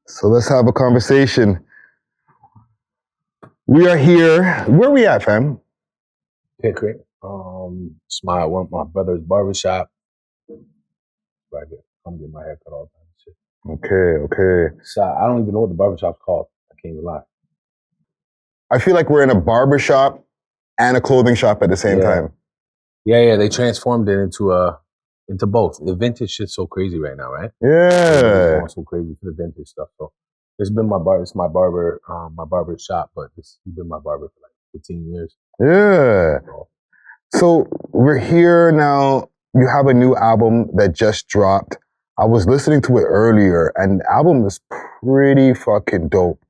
So let's have a conversation. We are here. Where we at, fam? Pickering. It's my brother's barbershop. Right there. I'm getting my hair cut all the time. Shit. Okay. So I don't even know what the barbershop's called. I can't even lie. I feel like we're in a barbershop and a clothing shop at the same time. Yeah. They transformed it into both. The vintage shit's so crazy right now, right? Yeah. It's going so crazy for the vintage stuff. So it's been my barber shop, but he's been my barber for like 15 years. Yeah. So we're here now. You have a new album that just dropped. I was listening to it earlier, and the album is pretty fucking dope.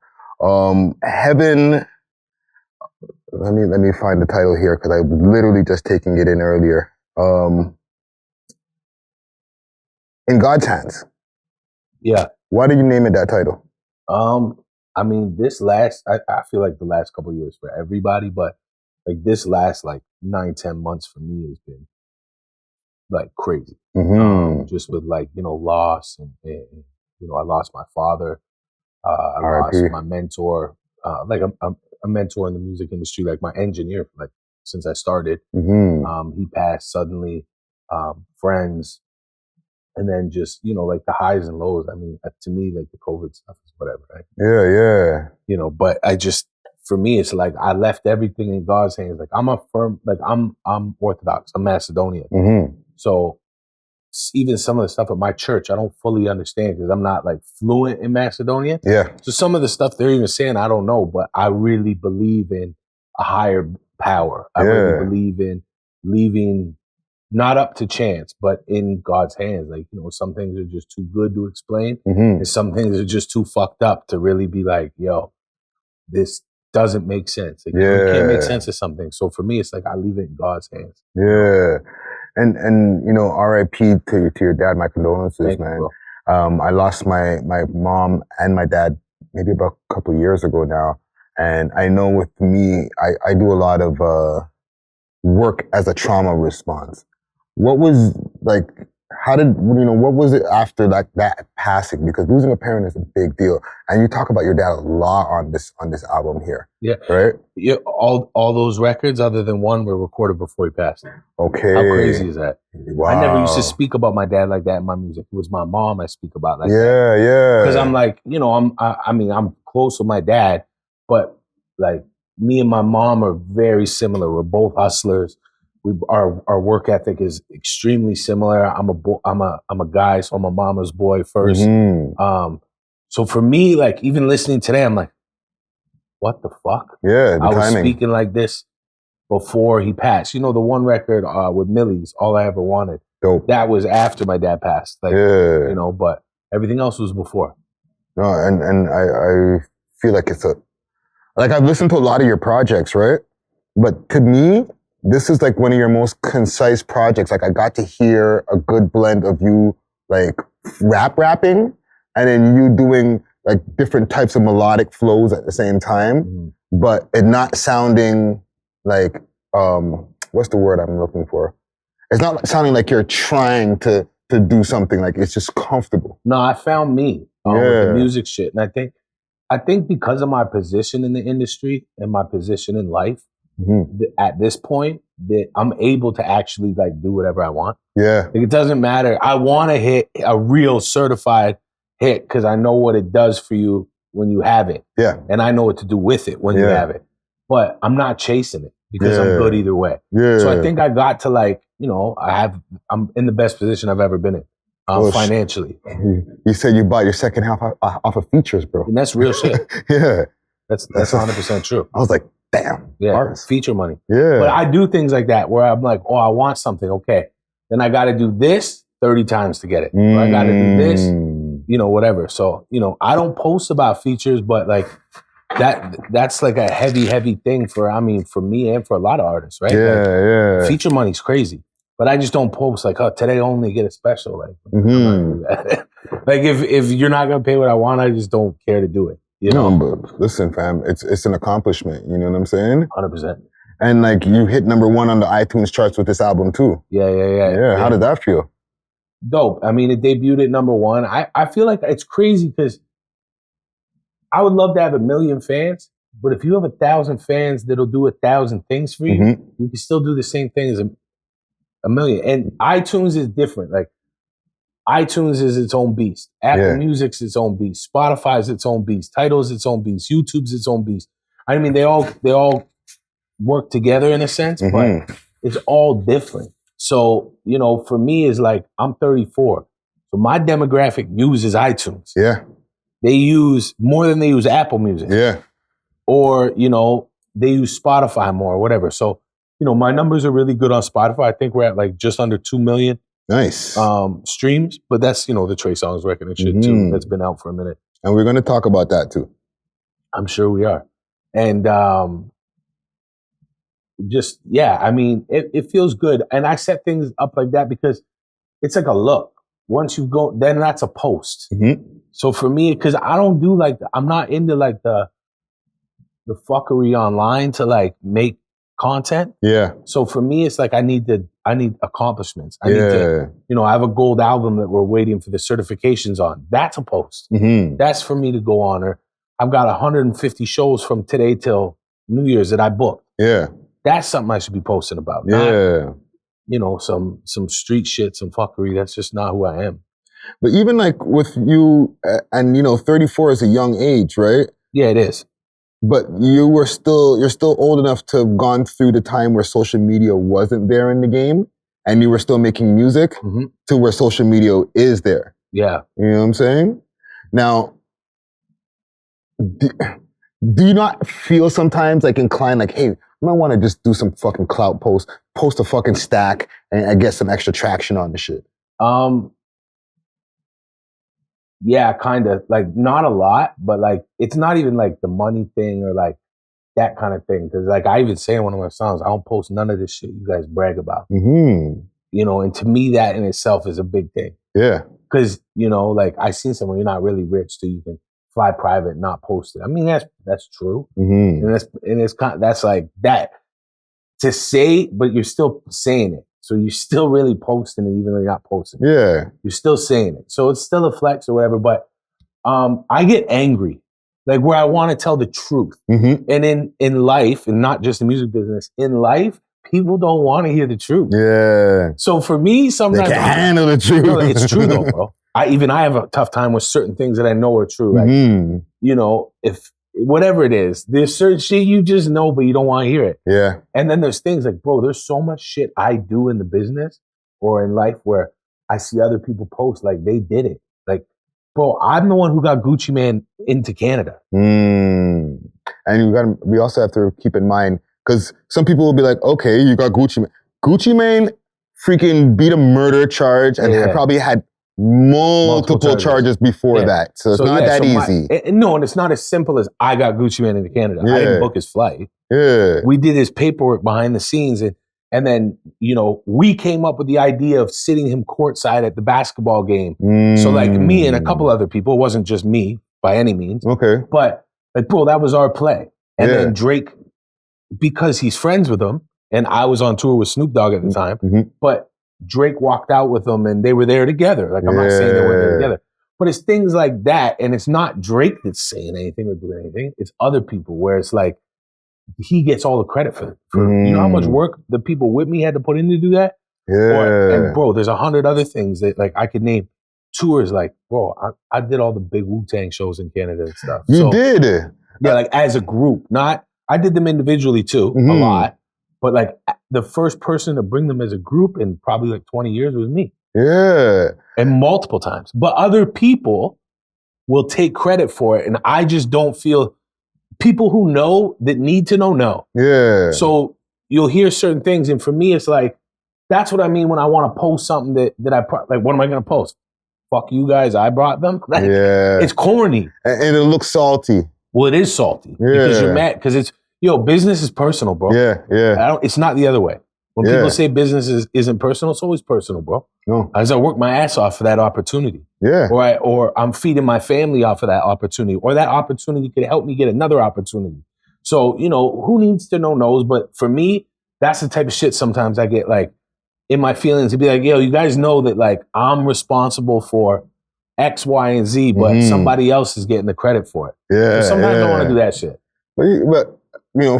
Heaven. Let me find the title here because I was literally just taking it in earlier. In God's Hands. Yeah. Why did you name it that title? I mean, I feel like the last couple of years for everybody, but like this last like 9-10 months for me has been like crazy. Just with like, loss and I lost my father. I lost my mentor, like a mentor in the music industry, like my engineer, like since I started. He passed suddenly, friends. And then just, like the highs and lows. I mean, to me, like the COVID stuff is whatever, right? Yeah. But for me, it's like I left everything in God's hands. Like I'm I'm Orthodox. I'm Macedonian. So even some of the stuff at my church, I don't fully understand because I'm not like fluent in Macedonian. Yeah. So some of the stuff they're even saying, I don't know, but I really believe in a higher power. I really believe in leaving not up to chance, but in God's hands. Like, some things are just too good to explain. And some things are just too fucked up to really be like, yo, this doesn't make sense. Like, you can't make sense of something. So for me, it's like I leave it in God's hands. Yeah. And R.I.P. to your dad. My condolences, man. I lost my mom and my dad maybe about a couple of years ago now. And I know with me, I do a lot of work as a trauma response. What was like, what was it after like that passing? Because losing a parent is a big deal. And you talk about your dad a lot on this album here. Yeah. Right? Yeah. All those records other than one were recorded before he passed. Okay. How crazy is that? Wow. I never used to speak about my dad like that in my music. It was my mom I speak about like that. Yeah. Because I'm like, I'm close with my dad, but like me and my mom are very similar. We're both hustlers. Our work ethic is extremely similar. I'm a guy, so I'm a mama's boy first. So for me, like even listening today, I'm like, what the fuck? Yeah, I was speaking like this before he passed. The one record with Millie's, All I Ever Wanted. Dope. That was after my dad passed. Like, but everything else was before. No, and I feel like I've listened to a lot of your projects, right? But to me, this is like one of your most concise projects. Like I got to hear a good blend of you like rapping and then you doing like different types of melodic flows at the same time, but it not sounding like, what's the word I'm looking for? It's not sounding like you're trying to do something, like it's just comfortable. No, I found me with the music shit. And I think because of my position in the industry and my position in life, at this point, that I'm able to actually like do whatever I want. Yeah. Like, it doesn't matter. I want to hit a real certified hit because I know what it does for you when you have it. Yeah. And I know what to do with it when you have it. But I'm not chasing it because I'm good either way. Yeah. So I think I got to like, I'm in the best position I've ever been in financially. You said you bought your second half off of features, bro. And that's real shit. Yeah. That's 100% true. I was like, damn. Yeah, bars. feature money. Yeah. But I do things like that where I'm like, I want something. Okay. Then I got to do this 30 times to get it. Or I got to do this, whatever. So, I don't post about features, but like that's like a heavy thing for me and for a lot of artists, right? Yeah. Feature money's crazy. But I just don't post like, today only get a special. Like, like if you're not going to pay what I want, I just don't care to do it. No, but listen, fam, it's an accomplishment. You know what I'm saying? 100%. And like you hit number 1 on the iTunes charts with this album too. Yeah. How did that feel? Dope. I mean, it debuted at number 1. I feel like it's crazy because I would love to have 1 million fans, but if you have 1,000 fans that'll do 1,000 things for you, you can still do the same thing as a million. And iTunes is different. Like iTunes is its own beast. Apple Music's its own beast. Spotify's its own beast. Tidal's its own beast. YouTube's its own beast. I mean, they all work together in a sense, but it's all different. So, you know, for me, it's like I'm 34. So my demographic uses iTunes. Yeah. They use more than they use Apple Music. Yeah. Or, you know, they use Spotify more or whatever. So, you know, my numbers are really good on Spotify. I think we're at like just under 2 million. Nice. Streams. But that's, you know, the Trey Songz record and shit too. That's been out for a minute. And we're going to talk about that too. I'm sure we are. And just, yeah, I mean, it feels good. And I set things up like that because it's like a look. Once you go, then that's a post. So for me, because I don't do like, I'm not into like the fuckery online to like make content. Yeah. So for me, it's like I need accomplishments. I need to, you know, I have a gold album that we're waiting for the certifications on. That's a post. That's for me to go on. Or I've got 150 shows from today till New Year's that I booked. Yeah. That's something I should be posting about. Not, you know, some street shit, some fuckery. That's just not who I am. But even like with you, and you know, 34 is a young age, right? Yeah, it is. But you're still old enough to have gone through the time where social media wasn't there in the game, and you were still making music to where social media is there. Yeah. You know what I'm saying? Now, do you not feel sometimes like inclined, like, hey, I might want to just do some fucking clout post a fucking stack, and get some extra traction on the shit? Yeah, kind of. Like, not a lot, but like, it's not even like the money thing or like that kind of thing. Cause like, I even say in one of my songs, I don't post none of this shit you guys brag about. You know, and to me, that in itself is a big thing. Yeah. Cause, you know, like I seen someone, you're not really rich so you can fly private and not post it. I mean, that's true. And it's kind of, that's like that to say, but you're still saying it. So you're still really posting it, even though you're not posting it. Yeah. You're still saying it. So it's still a flex or whatever, but I get angry, like where I want to tell the truth. And in life, and not just the music business, in life, people don't want to hear the truth. Yeah. So for me, sometimes... They can't handle the truth. No, it's true though, bro. I have a tough time with certain things that I know are true. Like, you know, if... whatever it is, there's certain shit you just know, but you don't want to hear it. Yeah. And then there's things like, bro, there's so much shit I do in the business or in life where I see other people post like they did it. Like, bro, I'm the one who got Gucci Mane into Canada. And we also have to keep in mind, because some people will be like, okay, you got Gucci Mane. Gucci Mane freaking beat a murder charge and probably had multiple charges before that. So it's not that easy. No, and it's not as simple as I got Gucci Mane into Canada. I didn't book his flight. Yeah. We did his paperwork behind the scenes. And then, you know, we came up with the idea of sitting him courtside at the basketball game. So like me and a couple other people, it wasn't just me by any means. Okay. But like, bro, that was our play. And then Drake, because he's friends with him, and I was on tour with Snoop Dogg at the time, but Drake walked out with them and they were there together. Like, I'm not saying they weren't there together, but it's things like that. And it's not Drake that's saying anything or doing anything. It's other people where it's like, he gets all the credit for you know how much work the people with me had to put in to do that? Yeah. And bro, there's 100 other things that like I could name tours. Like, bro, I did all the big Wu-Tang shows in Canada and stuff. You did? Yeah, like as a group. I did them individually too, a lot. But like the first person to bring them as a group in probably like 20 years was me. Yeah. And multiple times. But other people will take credit for it. And I just don't feel people who know that need to know. Yeah. So you'll hear certain things. And for me, it's like, that's what I mean when I want to post something that like, what am I going to post? Fuck you guys, I brought them. Like, it's corny. And it looks salty. Well, it is salty because you're mad. Because it's, business is personal, bro. Yeah. It's not the other way. When people say business isn't personal, it's always personal, bro. No. As I work my ass off for that opportunity. Yeah. Or I'm feeding my family off of that opportunity. Or that opportunity could help me get another opportunity. So, who needs to know knows. But for me, that's the type of shit sometimes I get like in my feelings to be like, yo, you guys know that like I'm responsible for X, Y, and Z, but somebody else is getting the credit for it. Yeah. So sometimes I don't want to do that shit. But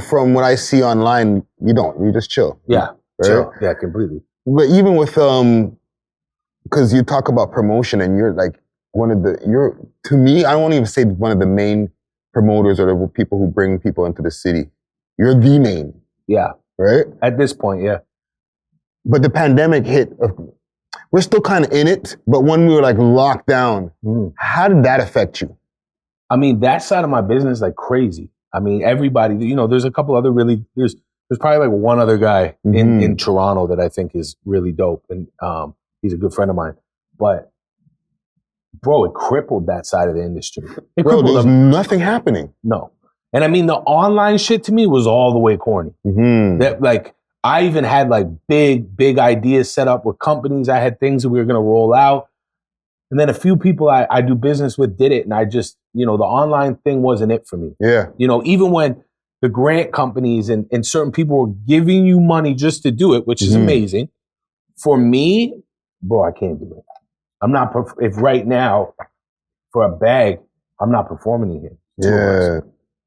from what I see online, you don't. You just chill. Yeah, right? chill. Yeah, completely. But even with because you talk about promotion, and you're like to me, I won't even say one of the main promoters or the people who bring people into the city. You're the main. Yeah. Right? At this point, yeah. But the pandemic hit. We're still kind of in it, but when we were like locked down, how did that affect you? I mean, that side of my business, like crazy. I mean, everybody, there's a couple other there's probably like one other guy in Toronto that I think is really dope. And he's a good friend of mine. But bro, it crippled that side of the industry. Bro, there's nothing happening. No. And I mean, the online shit to me was all the way corny. That like, I even had like big ideas set up with companies. I had things that we were going to roll out. And then a few people I do business with did it. And I just, the online thing wasn't it for me. Yeah. Even when the grant companies and certain people were giving you money just to do it, which is amazing. For me, bro, I can't do it. I'm not, if right now for a bag, I'm not performing in here. Yeah.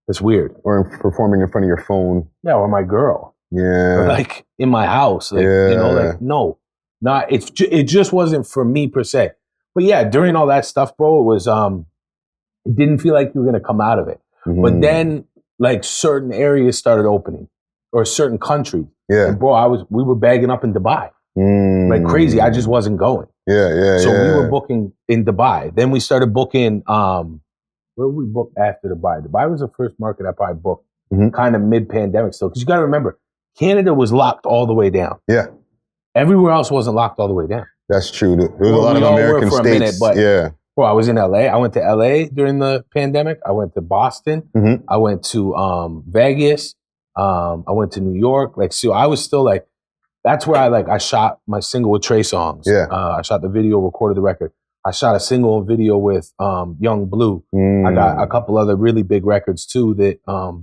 It's weird. Or performing in front of your phone. Yeah, or my girl. Yeah. Or like in my house. Like, no. It just wasn't for me per se. But yeah, during all that stuff, bro, it was, it didn't feel like you were going to come out of it. But then like certain areas started opening or certain countries. Yeah. And bro, we were bagging up in Dubai. Like crazy. I just wasn't going. Yeah. So we were booking in Dubai. Then we started booking, where did we book after Dubai? Dubai was the first market I probably booked kind of mid-pandemic still. Because you got to remember, Canada was locked all the way down. Yeah. Everywhere else wasn't locked all the way down. That's true. There was a lot of American states. Minute, but yeah. Bro, I was in LA. I went to LA during the pandemic. I went to Boston. I went to Vegas. I went to New York. Like, so I was still like, that's where I shot my single with Trey Songz. Yeah. I shot the video, recorded the record. I shot a single and video with Young Blue. I got a couple other really big records too that I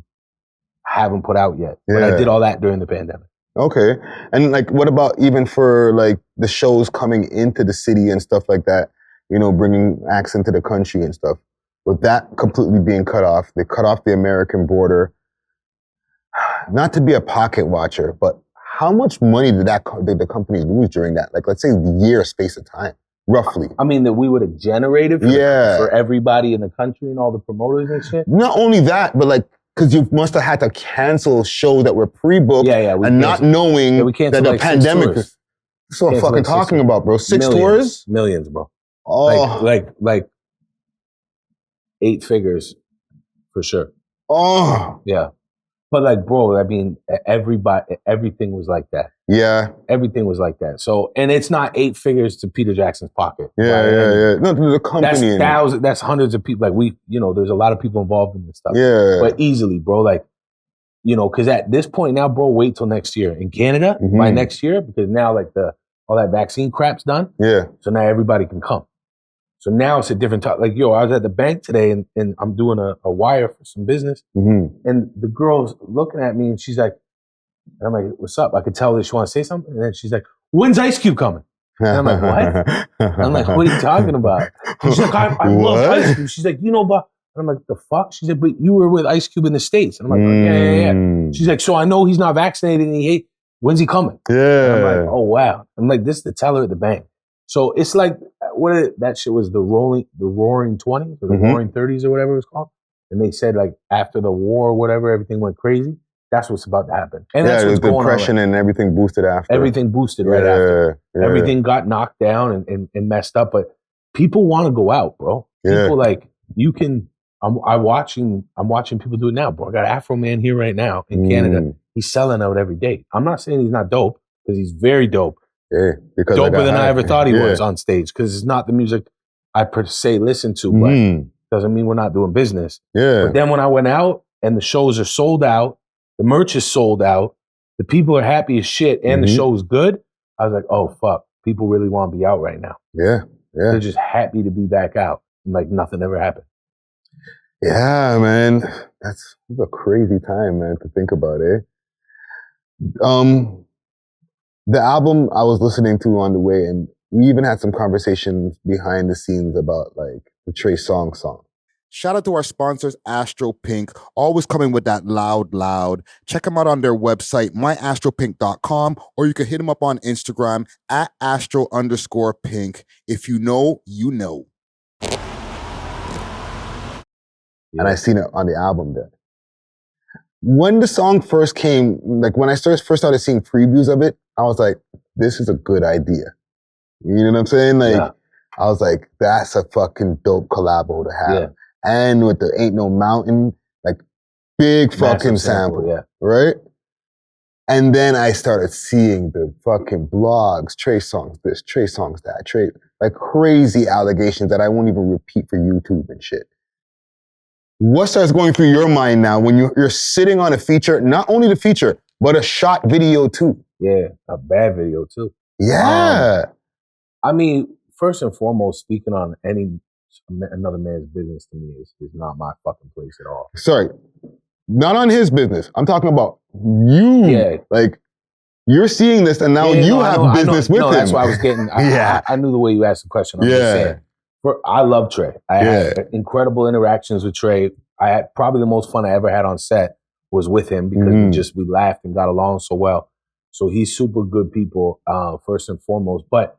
haven't put out yet. Yeah. But I did all that during the pandemic. Okay. And like, what about even for like the shows coming into the city and stuff like that, bringing acts into the country and stuff, with that completely being cut off, they cut off the American border. Not to be a pocket watcher, but how much money did the companies lose during that? Like, let's say the year space of time, roughly. I mean, that we would have generated for everybody in the country and all the promoters and shit. Not only that, but like, because you must have had to cancel shows that were pre-booked and not knowing that the like pandemic. That's what I'm fucking talking about, bro. Six tours? Millions, bro. Oh. Like 8 figures for sure. Oh. Yeah. But like, bro, I mean, everything was like that. Yeah. Everything was like that. So, and it's not 8 figures to Peter Jackson's pocket. Yeah, right? Yeah. No, to the company. That's hundreds of people. Like there's a lot of people involved in this stuff. Yeah. But easily, bro, like, because at this point now, bro, wait till next year. In Canada, by next year, because now like all that vaccine crap's done. Yeah. So now everybody can come. So now it's a different talk. Like, I was at the bank today and I'm doing a wire for some business. And the girl's looking at me and she's like, and I'm like, what's up? I could tell that she wants to say something. And then she's like, when's Ice Cube coming? And I'm like, what? I'm like, what are you talking about? And she's like, I love Ice Cube. She's like, but I'm like, the fuck? She's like, but you were with Ice Cube in the States. And I'm like, yeah. She's like, so I know he's not vaccinated and when's he coming? Yeah. And I'm like, oh, wow. I'm like, this is the teller at the bank. So it's like, that shit was the roaring 20s or the roaring 30s or whatever it was called. And they said like after the war or whatever, everything went crazy. That's what's about to happen. And that's what's going on. Depression and everything boosted after. Everything boosted right after. Yeah. Everything got knocked down and messed up. But people want to go out, bro. People like, you can, I'm watching people do it now, bro. I got Afro Man here right now in Canada. He's selling out every day. I'm not saying he's not dope, because he's very dope. Yeah, because doper than I ever thought he was on stage, because it's not the music I per se listen to, but doesn't mean we're not doing business. Yeah. But then when I went out and the shows are sold out, the merch is sold out, the people are happy as shit, and the show is good, I was like, oh fuck, people really want to be out right now. Yeah. They're just happy to be back out, and like nothing ever happened. Yeah, man, that's a crazy time, man, to think about, eh? The album I was listening to on the way, and we even had some conversations behind the scenes about like the Trey Songz song. Shout out to our sponsors, Astro Pink, always coming with that loud. Check them out on their website, myastropink.com, or you can hit them up on Instagram at astro_pink. If you know, you know. And I seen it on the album there. When the song first came, like when I first started seeing previews of it, I was like, this is a good idea. You know what I'm saying? Like, I was like, that's a fucking dope collabo to have. Yeah. And with the Ain't No Mountain, like big fucking sample, right? And then I started seeing the fucking blogs, Trey Songz this, Trey Songz that, like crazy allegations that I won't even repeat for YouTube and shit. What starts going through your mind now when you're sitting on a feature, not only the feature, but a shot video too? Yeah, a bad video too. Yeah. I mean, first and foremost, speaking on another man's business to me is not my fucking place at all. Sorry, not on his business. I'm talking about you. Yeah. Like, you're seeing this and now you have business with him. That's why I was getting, I knew the way you asked the question. I'm just saying. I love Trey. I had incredible interactions with Trey. I had probably the most fun I ever had on set was with him because we laughed and got along so well. So he's super good people, first and foremost. But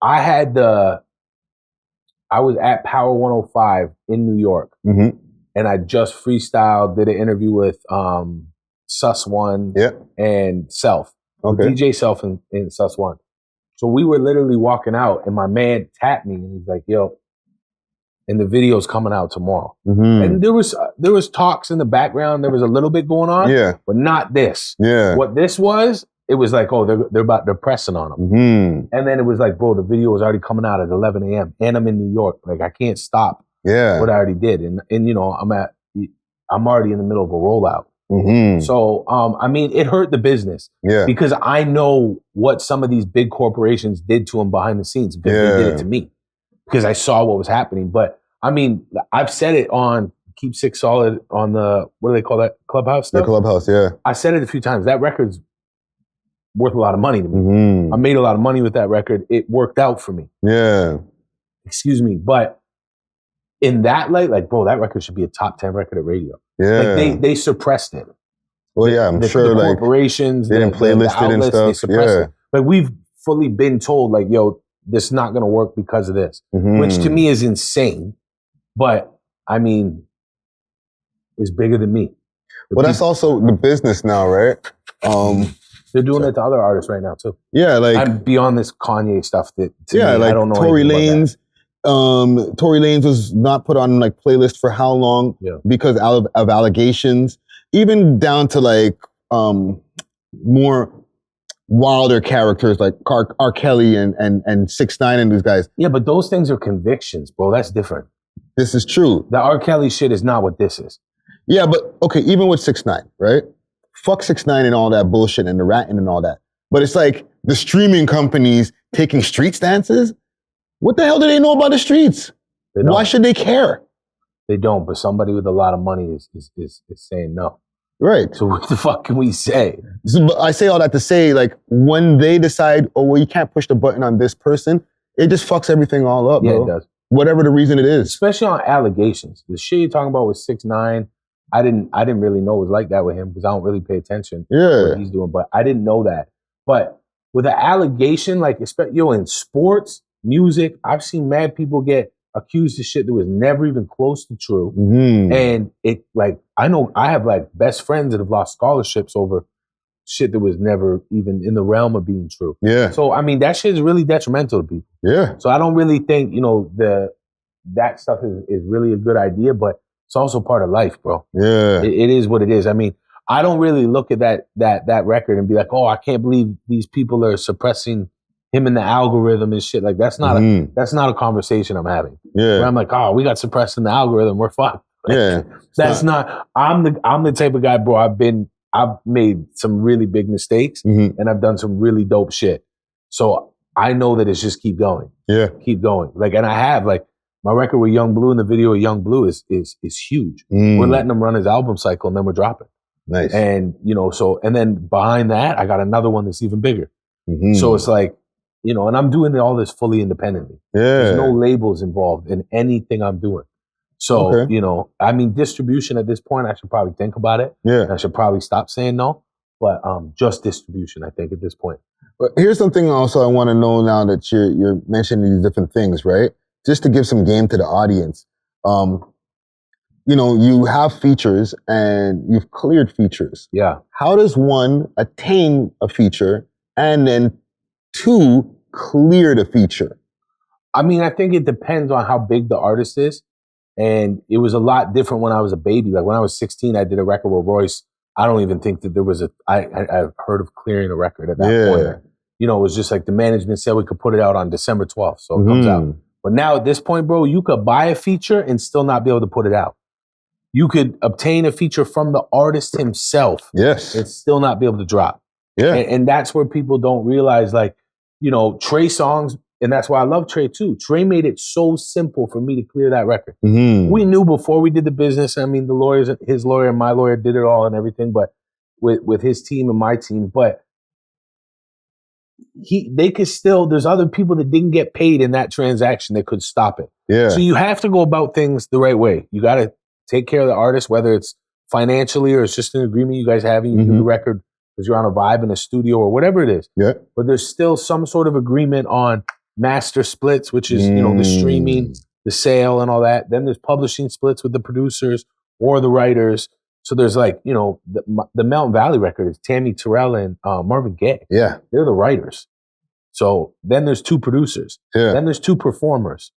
I was at Power 105 in New York, and I just freestyled, did an interview with Sus One and Self, DJ Self and Sus One. So we were literally walking out, and my man tapped me, and he's like, "Yo," and the video's coming out tomorrow. And there was talks in the background. There was a little bit going on, but not this. What this was, it was like, oh, they're pressing on him. And then it was like, bro, the video was already coming out at 11 a.m. and I'm in New York. Like, I can't stop what I already did. And you know, I'm already in the middle of a rollout. So, I mean, it hurt the business because I know what some of these big corporations did to them behind the scenes because they did it to me because I saw what was happening. But I mean, I've said it on Keep Six Solid on the, what do they call that? Clubhouse stuff? The Clubhouse, I said it a few times. That record's worth a lot of money to me. I made a lot of money with that record. It worked out for me. Excuse me. But in that light, like, bro, that record should be a top 10 record at radio. Like they suppressed it. Well, I'm sure the like corporations, they didn't playlist it and stuff. They suppressed it. Like, we've fully been told, like, yo, this is not going to work because of this, which to me is insane. But I mean, it's bigger than me. Well, that's also the business now, right? They're doing it to other artists right now too. Like I'm beyond this Kanye stuff that to me, like I don't know. Tory Lanez. Tory Lanez was not put on like playlist for how long because of allegations, even down to like more wilder characters like R. Kelly and 6ix9ine and these guys. Yeah, but those things are convictions, bro. That's different. This is true. The R. Kelly shit is not what this is. Yeah, but okay, even with 6ix9ine, right? Fuck 6ix9ine and all that bullshit and the ratting and all that. But it's like the streaming companies taking street stances. What the hell do they know about the streets? Why should they care? They don't, but somebody with a lot of money is saying no. Right. So what the fuck can we say? So, but I say all that to say, like, when they decide, oh, well, you can't push the button on this person, it just fucks everything all up, bro. It does. Whatever the reason it is. Especially on allegations. The shit you're talking about with 6ix9ine, I didn't really know it was like that with him because I don't really pay attention to what he's doing, but I didn't know that. But with an allegation, like, in sports, music, I've seen mad people get accused of shit that was never even close to true. And it, like, I know I have like best friends that have lost scholarships over shit that was never even in the realm of being true. So, I mean, that shit is really detrimental to people. So I don't really think, you know, that stuff is really a good idea, but it's also part of life, bro. It is what it is. I mean, I don't really look at that record and be like, oh, I can't believe these people are suppressing him in the algorithm and shit. Like, that's not a conversation I'm having. Where I'm like, oh, we got suppressed in the algorithm, we're fucked. Like, that's not. I'm the type of guy, bro. I've made some really big mistakes and I've done some really dope shit. So I know that it's just keep going. Keep going. Like, and I have, like, my record with Young Blue and the video of Young Blue is huge. We're letting him run his album cycle and then we're dropping. Nice. And, you know, so, and then behind that, I got another one that's even bigger. So it's like, and I'm doing all this fully independently. Yeah. There's no labels involved in anything I'm doing. So, Okay. I mean, distribution at this point, I should probably think about it. Yeah. I should probably stop saying no, but just distribution, I think, at this point. But here's something also I want to know now that you're mentioning these different things, right? Just to give some game to the audience. You have features and you've cleared features. Yeah. How does one attain a feature and then 2, clear the feature? I mean, I think it depends on how big the artist is. And it was a lot different when I was a baby. Like when I was 16, I did a record with Royce. I don't even think that there was I heard of clearing a record at that point. It was just like the management said we could put it out on December 12th. So it comes out. But now at this point, bro, you could buy a feature and still not be able to put it out. You could obtain a feature from the artist himself. Yes. And still not be able to drop. Yeah. And that's where people don't realize, like, Trey Songz, and that's why I love Trey too. Trey made it so simple for me to clear that record. Mm-hmm. We knew before we did the business. I mean, the lawyers, his lawyer and my lawyer did it all and everything, but with his team and my team. But they could still, there's other people that didn't get paid in that transaction that could stop it. Yeah. So you have to go about things the right way. You got to take care of the artist, whether it's financially or it's just an agreement you guys have and you do the record because you're on a vibe in a studio or whatever it is. Yeah. But there's still some sort of agreement on master splits, which is, the streaming, the sale and all that. Then there's publishing splits with the producers or the writers. So there's like, the Mountain Valley record is Tammy Terrell and Marvin Gaye. Yeah. They're the writers. So then there's 2 producers. Yeah. Then there's 2 performers.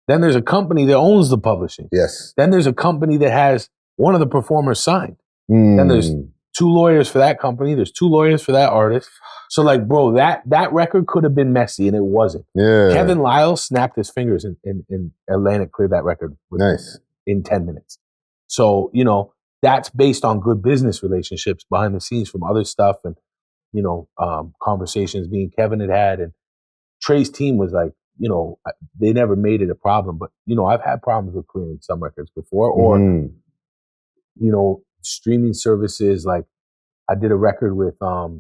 Then there's a company that owns the publishing. Yes. Then there's a company that has one of the performers signed. Then there's 2 lawyers for that company. There's 2 lawyers for that artist. So like, bro, that record could have been messy and it wasn't. Yeah. Kevin Lyle snapped his fingers in Atlantic cleared that record in 10 minutes. So, that's based on good business relationships behind the scenes from other stuff and, conversations me and Kevin had. And Trey's team was like, they never made it a problem. But, I've had problems with clearing some records before or, streaming services. Like I did a record with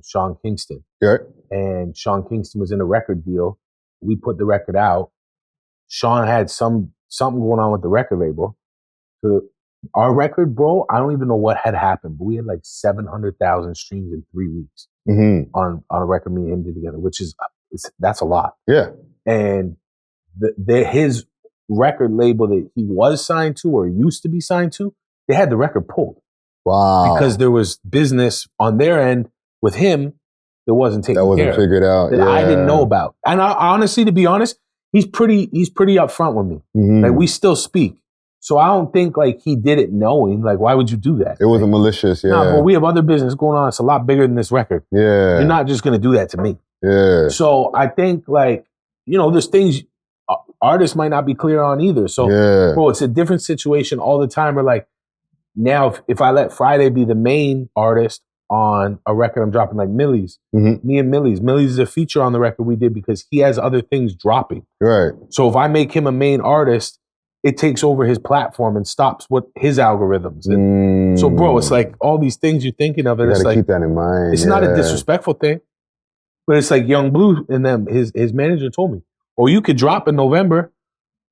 Sean Kingston. Yeah. And Sean Kingston was in a record deal. We put the record out. Sean had something going on with the record label. So our record, bro, I don't even know what had happened, but we had like 700,000 streams in 3 weeks on a record me and him did together, which is that's a lot. Yeah. And his record label that he was signed to or used to be signed to, they had the record pulled. Wow. Because there was business on their end with him that wasn't taken care of. That wasn't figured out. That I didn't know about. And I, honestly, to be honest, he's pretty upfront with me. Like we still speak. So I don't think like he did it knowing. Like, why would you do that? It wasn't malicious, yeah. No, but we have other business going on. It's a lot bigger than this record. Yeah. You're not just going to do that to me. Yeah. So I think like, there's things artists might not be clear on either. So, bro, it's a different situation all the time. Or like now, if I let Friday be the main artist on a record I'm dropping like Millie's, me and Millie's is a feature on the record we did because he has other things dropping. Right. So if I make him a main artist, it takes over his platform and stops what his algorithms. And so, bro, it's like all these things you're thinking of. And You it's gotta like, keep that in mind. it's not a disrespectful thing, but it's like Young Blue and them. His manager told me, "Oh, you could drop in November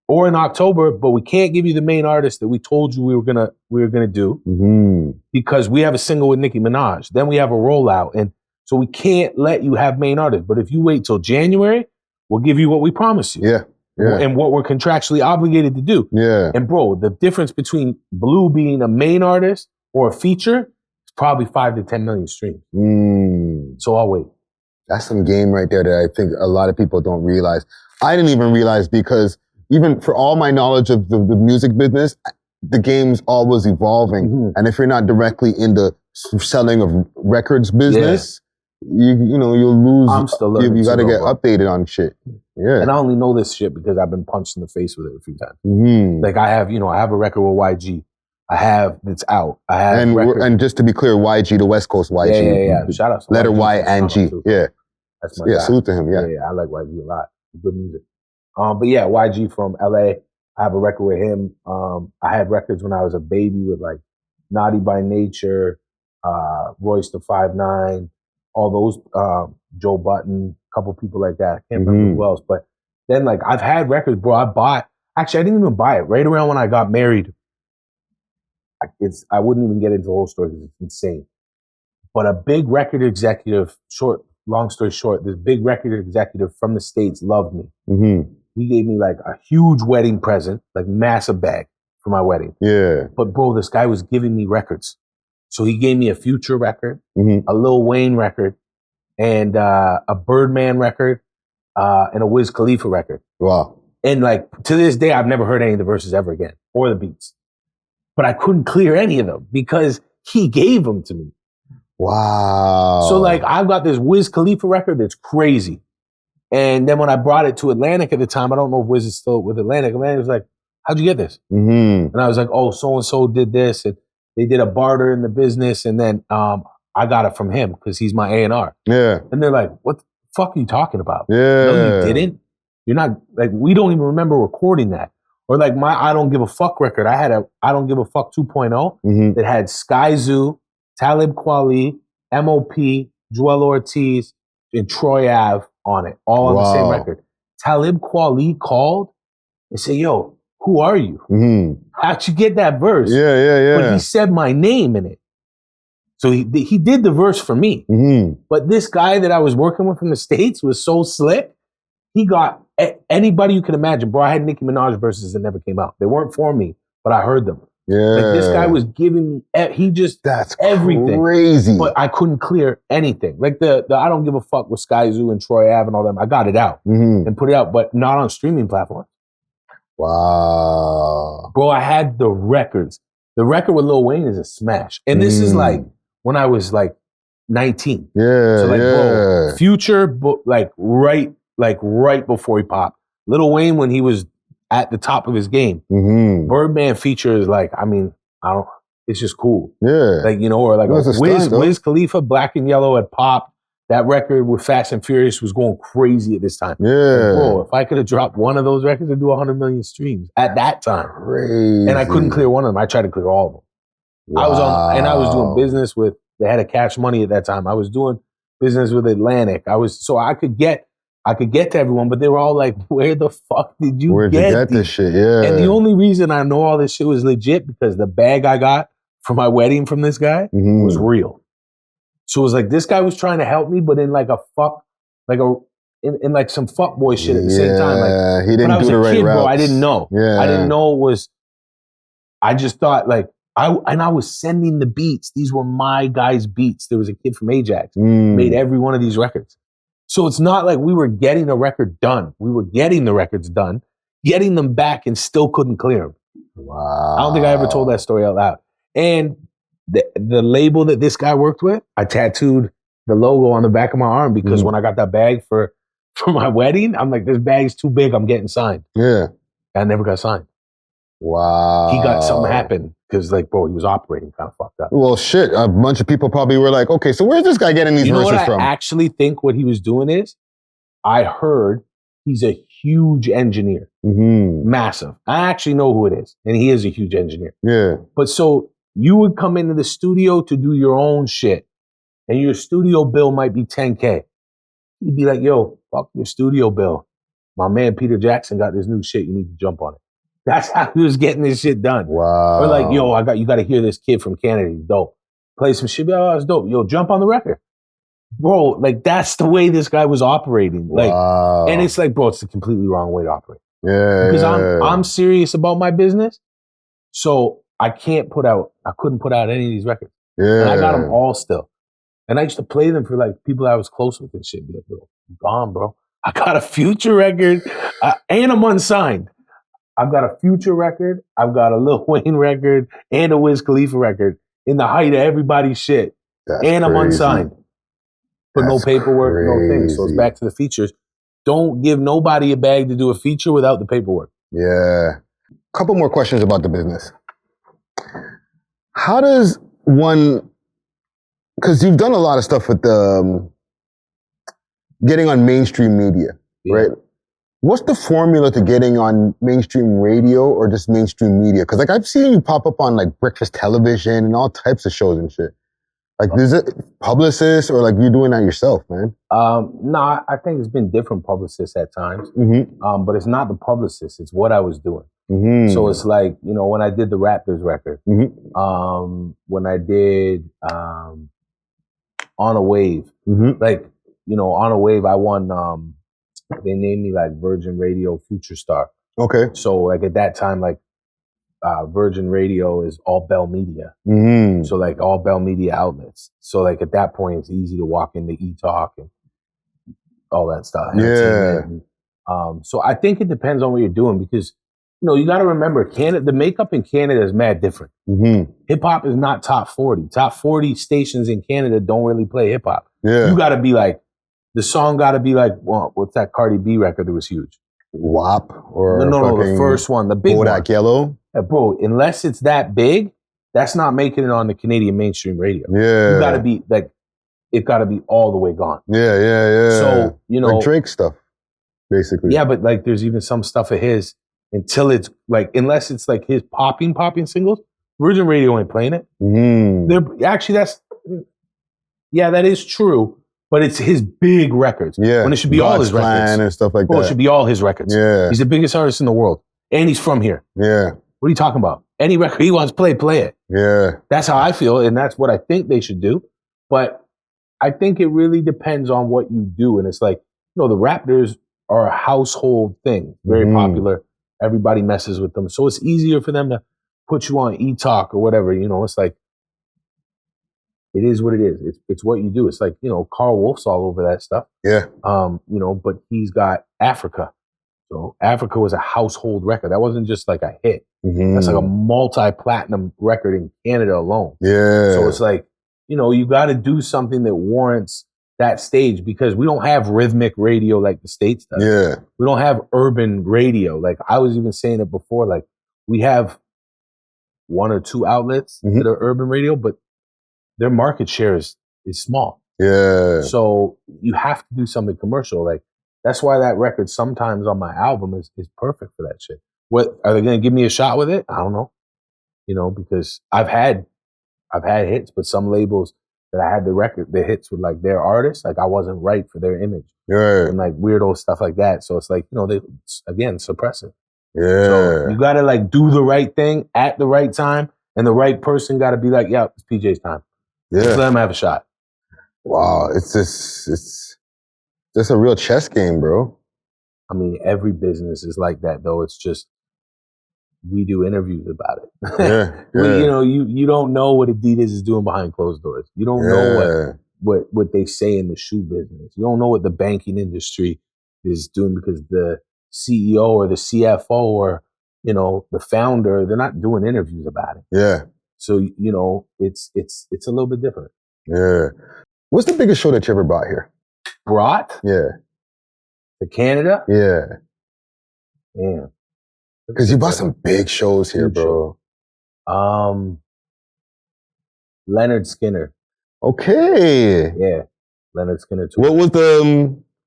or in October, but we can't give you the main artist that we told you we were gonna do because we have a single with Nicki Minaj. Then we have a rollout, and so we can't let you have main artist. But if you wait till January, we'll give you what we promised you." Yeah. And what we're contractually obligated to do. Yeah. And bro, the difference between Blue being a main artist or a feature is probably 5 to 10 million streams. So I'll wait. That's some game right there that I think a lot of people don't realize. I didn't even realize because even for all my knowledge of the music business, the game's always evolving. And if you're not directly in the selling of records business, you'll lose. I'm still learning. You got to get updated on shit. Yeah. And I only know this shit because I've been punched in the face with it a few times. Like I have a record with YG. I have that's out. I have and just to be clear, YG, the West Coast YG. Yeah. Shout out to letter YG. Y and G. Yeah. That's my guy. Salute to him. Yeah. I like YG a lot. Good music. But yeah, YG from LA. I have a record with him. I had records when I was a baby with like Naughty by Nature, Royce the 5'9", all those, Joe Button, a couple people like that. I can't remember who else. But then, like, I've had records, bro. Actually, I didn't even buy it. Right around when I got married, I wouldn't even get into the whole story because it's insane. But a big record executive, long story short, this big record executive from the States loved me. Mm-hmm. He gave me like a huge wedding present, like massive bag for my wedding. Yeah. But bro, this guy was giving me records. So he gave me a Future record, Mm-hmm. a Lil Wayne record, and a Birdman record, and a Wiz Khalifa record. Wow. And like, to this day, I've never heard any of the verses ever again, or the beats. But I couldn't clear any of them because he gave them to me. Wow. So like, I've got this Wiz Khalifa record that's crazy. And then when I brought it to Atlantic at the time, I don't know if Wiz is still with Atlantic. Atlantic was like, how'd you get this? Mm-hmm. And I was like, oh, so-and-so did this. And they did a barter in the business. And then I got it from him because he's my A&R. Yeah. And they're like, what the fuck are you talking about? Yeah. No, you didn't. You're not, like, we don't even remember recording that. Or like my I Don't Give a Fuck record. I had a I Don't Give a Fuck 2.0 that had Sky Zoo, Talib Kweli, M.O.P., Joel Ortiz, and Troy Ave on it, all on the same record. Talib Kweli called and said, yo, who are you? Mm-hmm. How'd you get that verse? Yeah. But he said my name in it. So he did the verse for me. Mm-hmm. But this guy that I was working with from the States was so slick. He got anybody you can imagine. Bro, I had Nicki Minaj verses that never came out. They weren't for me, but I heard them. Yeah. Like this guy was giving me, that's everything. Crazy. But I couldn't clear anything. Like the I Don't Give a Fuck with Sky Zoo and Troy Ave and all them. I got it out and put it out, but not on streaming platforms. Wow. Bro, I had the records. The record with Lil Wayne is a smash. And this is like when I was like 19. Yeah. So like, bro, Future, right before he popped. Lil Wayne when he was at the top of his game. Mm-hmm. Birdman feature is like, it's just cool. Yeah. Like, or like Wiz Khalifa, Black and Yellow had popped. That record with Fast and Furious was going crazy at this time. Yeah. Like, bro, if I could have dropped one of those records, I'd do 100 million streams at that time. Crazy. And I couldn't clear one of them. I tried to clear all of them. Wow. I was doing business with, they had a Cash Money at that time. I was doing business with Atlantic. So I could get to everyone, but they were all like, where the fuck did you Where'd get you get this shit? Yeah. And the only reason I know all this shit was legit because the bag I got for my wedding from this guy was real. So it was like, this guy was trying to help me, but in like in like some fuckboy shit at the same time. Like, he didn't do the right kid, routes. bro, I didn't know. Yeah. I didn't know it was, I just thought like, I was sending the beats. These were my guys' beats. There was a kid from Ajax, made every one of these records. So it's not like we were getting a record done. We were getting the records done, getting them back and still couldn't clear them. Wow. I don't think I ever told that story out loud. And the label that this guy worked with, I tattooed the logo on the back of my arm because when I got that bag for my wedding, I'm like, this bag's too big. I'm getting signed. Yeah. I never got signed. Wow. He got something happened because like, bro, he was operating kind of fucked up. Well, shit. A bunch of people probably were like, okay, so where's this guy getting these verses from? I actually think what he was doing is, I heard he's a huge engineer. Massive. I actually know who it is. And he is a huge engineer. Yeah. But so you would come into the studio to do your own shit. And your studio bill might be $10K. He'd be like, yo, fuck your studio bill. My man Peter Jackson got this new shit. You need to jump on it. That's how he was getting this shit done. Wow. Or like, yo, you got to hear this kid from Canada. He's dope. Play some shit. Oh, it's dope. Yo, jump on the record. Bro, like that's the way this guy was operating. Like, and it's like, bro, it's the completely wrong way to operate. Yeah. Because I'm serious about my business. So I couldn't put out any of these records. Yeah. And I got them all still. And I used to play them for like people I was close with and shit. Be like, bro, I'm gone, bro. I got a Future record and I'm unsigned. I've got a Future record. I've got a Lil Wayne record and a Wiz Khalifa record in the height of everybody's shit. That's and I'm crazy. unsigned. But no paperwork, no thing. So it's back to the features. Don't give nobody a bag to do a feature without the paperwork. Yeah. Couple more questions about the business. How does one, because you've done a lot of stuff with getting on mainstream media, right? What's the formula to getting on mainstream radio or just mainstream media? Because like I've seen you pop up on like breakfast television and all types of shows and shit. Like, is it publicists or like you doing that yourself, man? No, I think it's been different publicists at times. Mm-hmm. But it's not the publicist, it's what I was doing. Mm-hmm. So it's like, you know, when I did the Raptors record, mm-hmm. when I did On a Wave, Mm-hmm. like, you know, On a Wave, I won, they named me like Virgin Radio Future Star. Okay. So like at that time, like Virgin Radio is all Bell Media. Mm-hmm. So like all Bell Media outlets. So like at that point, it's easy to walk into E-Talk and all that stuff. Yeah. And, so I think it depends on what you're doing because, you know, you got to remember Canada, the makeup in Canada is mad different. Mm-hmm. Hip hop is not top 40. Top 40 stations in Canada don't really play hip hop. Yeah. You got to be like, the song got to be like, well, what's that Cardi B record that was huge? WAP or no, the first one, the big Bodak one. Yellow. Bro, unless it's that big, that's not making it on the Canadian mainstream radio. Yeah. You got to be like, it got to be all the way gone. Yeah. So, you know. Like Drake stuff, basically. Yeah, but like there's even some stuff of his until it's like, unless it's like his popping singles, Virgin Radio ain't playing it. Mm-hmm. They're actually, that is true, but it's his big records. Yeah. When it should be all his records. And stuff like that. It should be all his records. Yeah. He's the biggest artist in the world. And he's from here. Yeah. What are you talking about? Any record he wants to play it. Yeah. That's how I feel, and that's what I think they should do. But I think it really depends on what you do. And it's like, you know, the Raptors are a household thing, very popular. Everybody messes with them. So it's easier for them to put you on E-Talk or whatever. You know, it's like, it is what it is. It's what you do. It's like, you know, Carl Wolf's all over that stuff. Yeah. You know, but he's got Africa. So Africa was a household record. That wasn't just like a hit. Mm-hmm. That's like a multi-platinum record in Canada alone. Yeah. So it's like, you know, you got to do something that warrants that stage because we don't have rhythmic radio like the States does. Yeah. We don't have urban radio. Like I was even saying it before, like we have one or two outlets that are urban radio, but their market share is small. Yeah. So you have to do something commercial. Like that's why that record sometimes on my album is perfect for that shit. What are they going to give me a shot with it? I don't know. You know, because I've had hits, but some labels that I had the hits with like their artists, like I wasn't right for their image. Yeah. And like weirdo stuff like that. So it's like, you know, they again suppress it. Yeah. So you gotta like do the right thing at the right time, and the right person gotta be like, yeah, it's PJ's time. Yeah. Just let him have a shot. Wow. It's a real chess game, bro. I mean, every business is like that though. It's just we do interviews about it. Yeah. You know, you don't know what Adidas is doing behind closed doors. You don't know what they say in the shoe business. You don't know what the banking industry is doing because the CEO or the CFO or, you know, the founder, they're not doing interviews about it. Yeah. So, you know, it's a little bit different. Yeah. What's the biggest show that you ever brought here? Brought? Yeah. To Canada? Yeah. Yeah. Because you bought some big shows here, bro. Leonard Skinner. Okay. Yeah. Leonard Skinner too. What was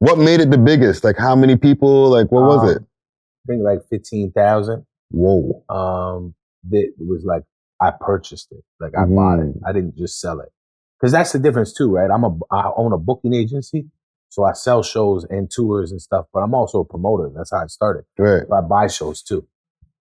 what made it the biggest? Like how many people? Like what was it? I think like 15,000. Whoa. It was like I purchased it. Like I bought it. I didn't just sell it. Because that's the difference too, right? I own a booking agency. So I sell shows and tours and stuff, but I'm also a promoter. That's how I started. Right. So I buy shows too.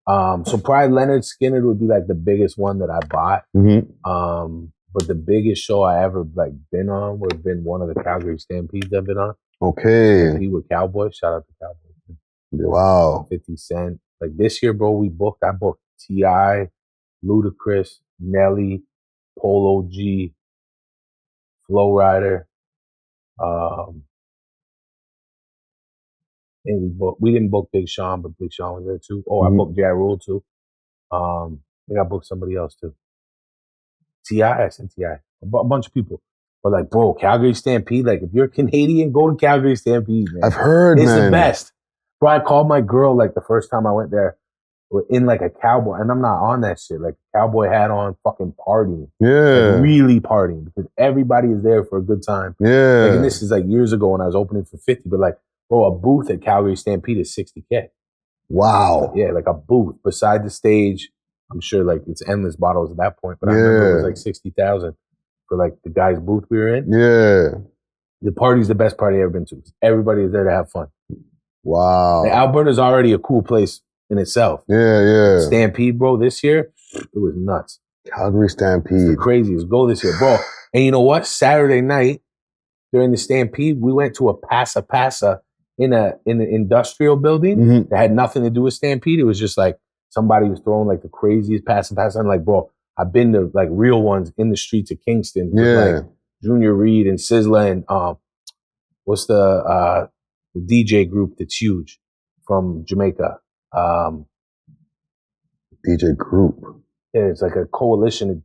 So probably Leonard Skinner would be like the biggest one that I bought. Mm-hmm. But the biggest show I ever like been on would have been one of the Calgary Stampedes I've been on. Okay. He with Cowboys. Shout out to Cowboys. Wow. 50 Cent. Like this year, bro, I booked T.I., Ludacris, Nelly, Polo G, Flow Rider. And we didn't book Big Sean, but Big Sean was there too. Oh, I booked Ja Rule too. I think I booked somebody else too. T.I., I said T.I. A bunch of people. But like, bro, Calgary Stampede, like if you're Canadian, go to Calgary Stampede, man. I've heard, it's man. the best. Bro, I called my girl like the first time I went there in like a cowboy, and I'm not on that shit. Like cowboy hat on, fucking partying. Yeah. Like, really partying because everybody is there for a good time. Yeah. Like, and this is like years ago when I was opening for 50, but like, bro, a booth at Calgary Stampede is $60K. Wow. Yeah, like a booth beside the stage. I'm sure like it's endless bottles at that point, but I remember it was like 60,000. for like the guy's booth we were in. Yeah. The party's the best party I've ever been to. Everybody is there to have fun. Wow. Like, Alberta's already a cool place in itself. Yeah. Stampede, bro, this year, it was nuts. Calgary Stampede. It's the craziest. Go this year, bro. And you know what? Saturday night, during the Stampede, we went to a Pasa in an industrial building that had nothing to do with Stampede. It was just like somebody was throwing like the craziest Pasa. I'm like, bro, I've been to like real ones in the streets of Kingston. Like Junior Reed and Sizzla and what's the DJ group that's huge from Jamaica? DJ group. Yeah, it's like a coalition of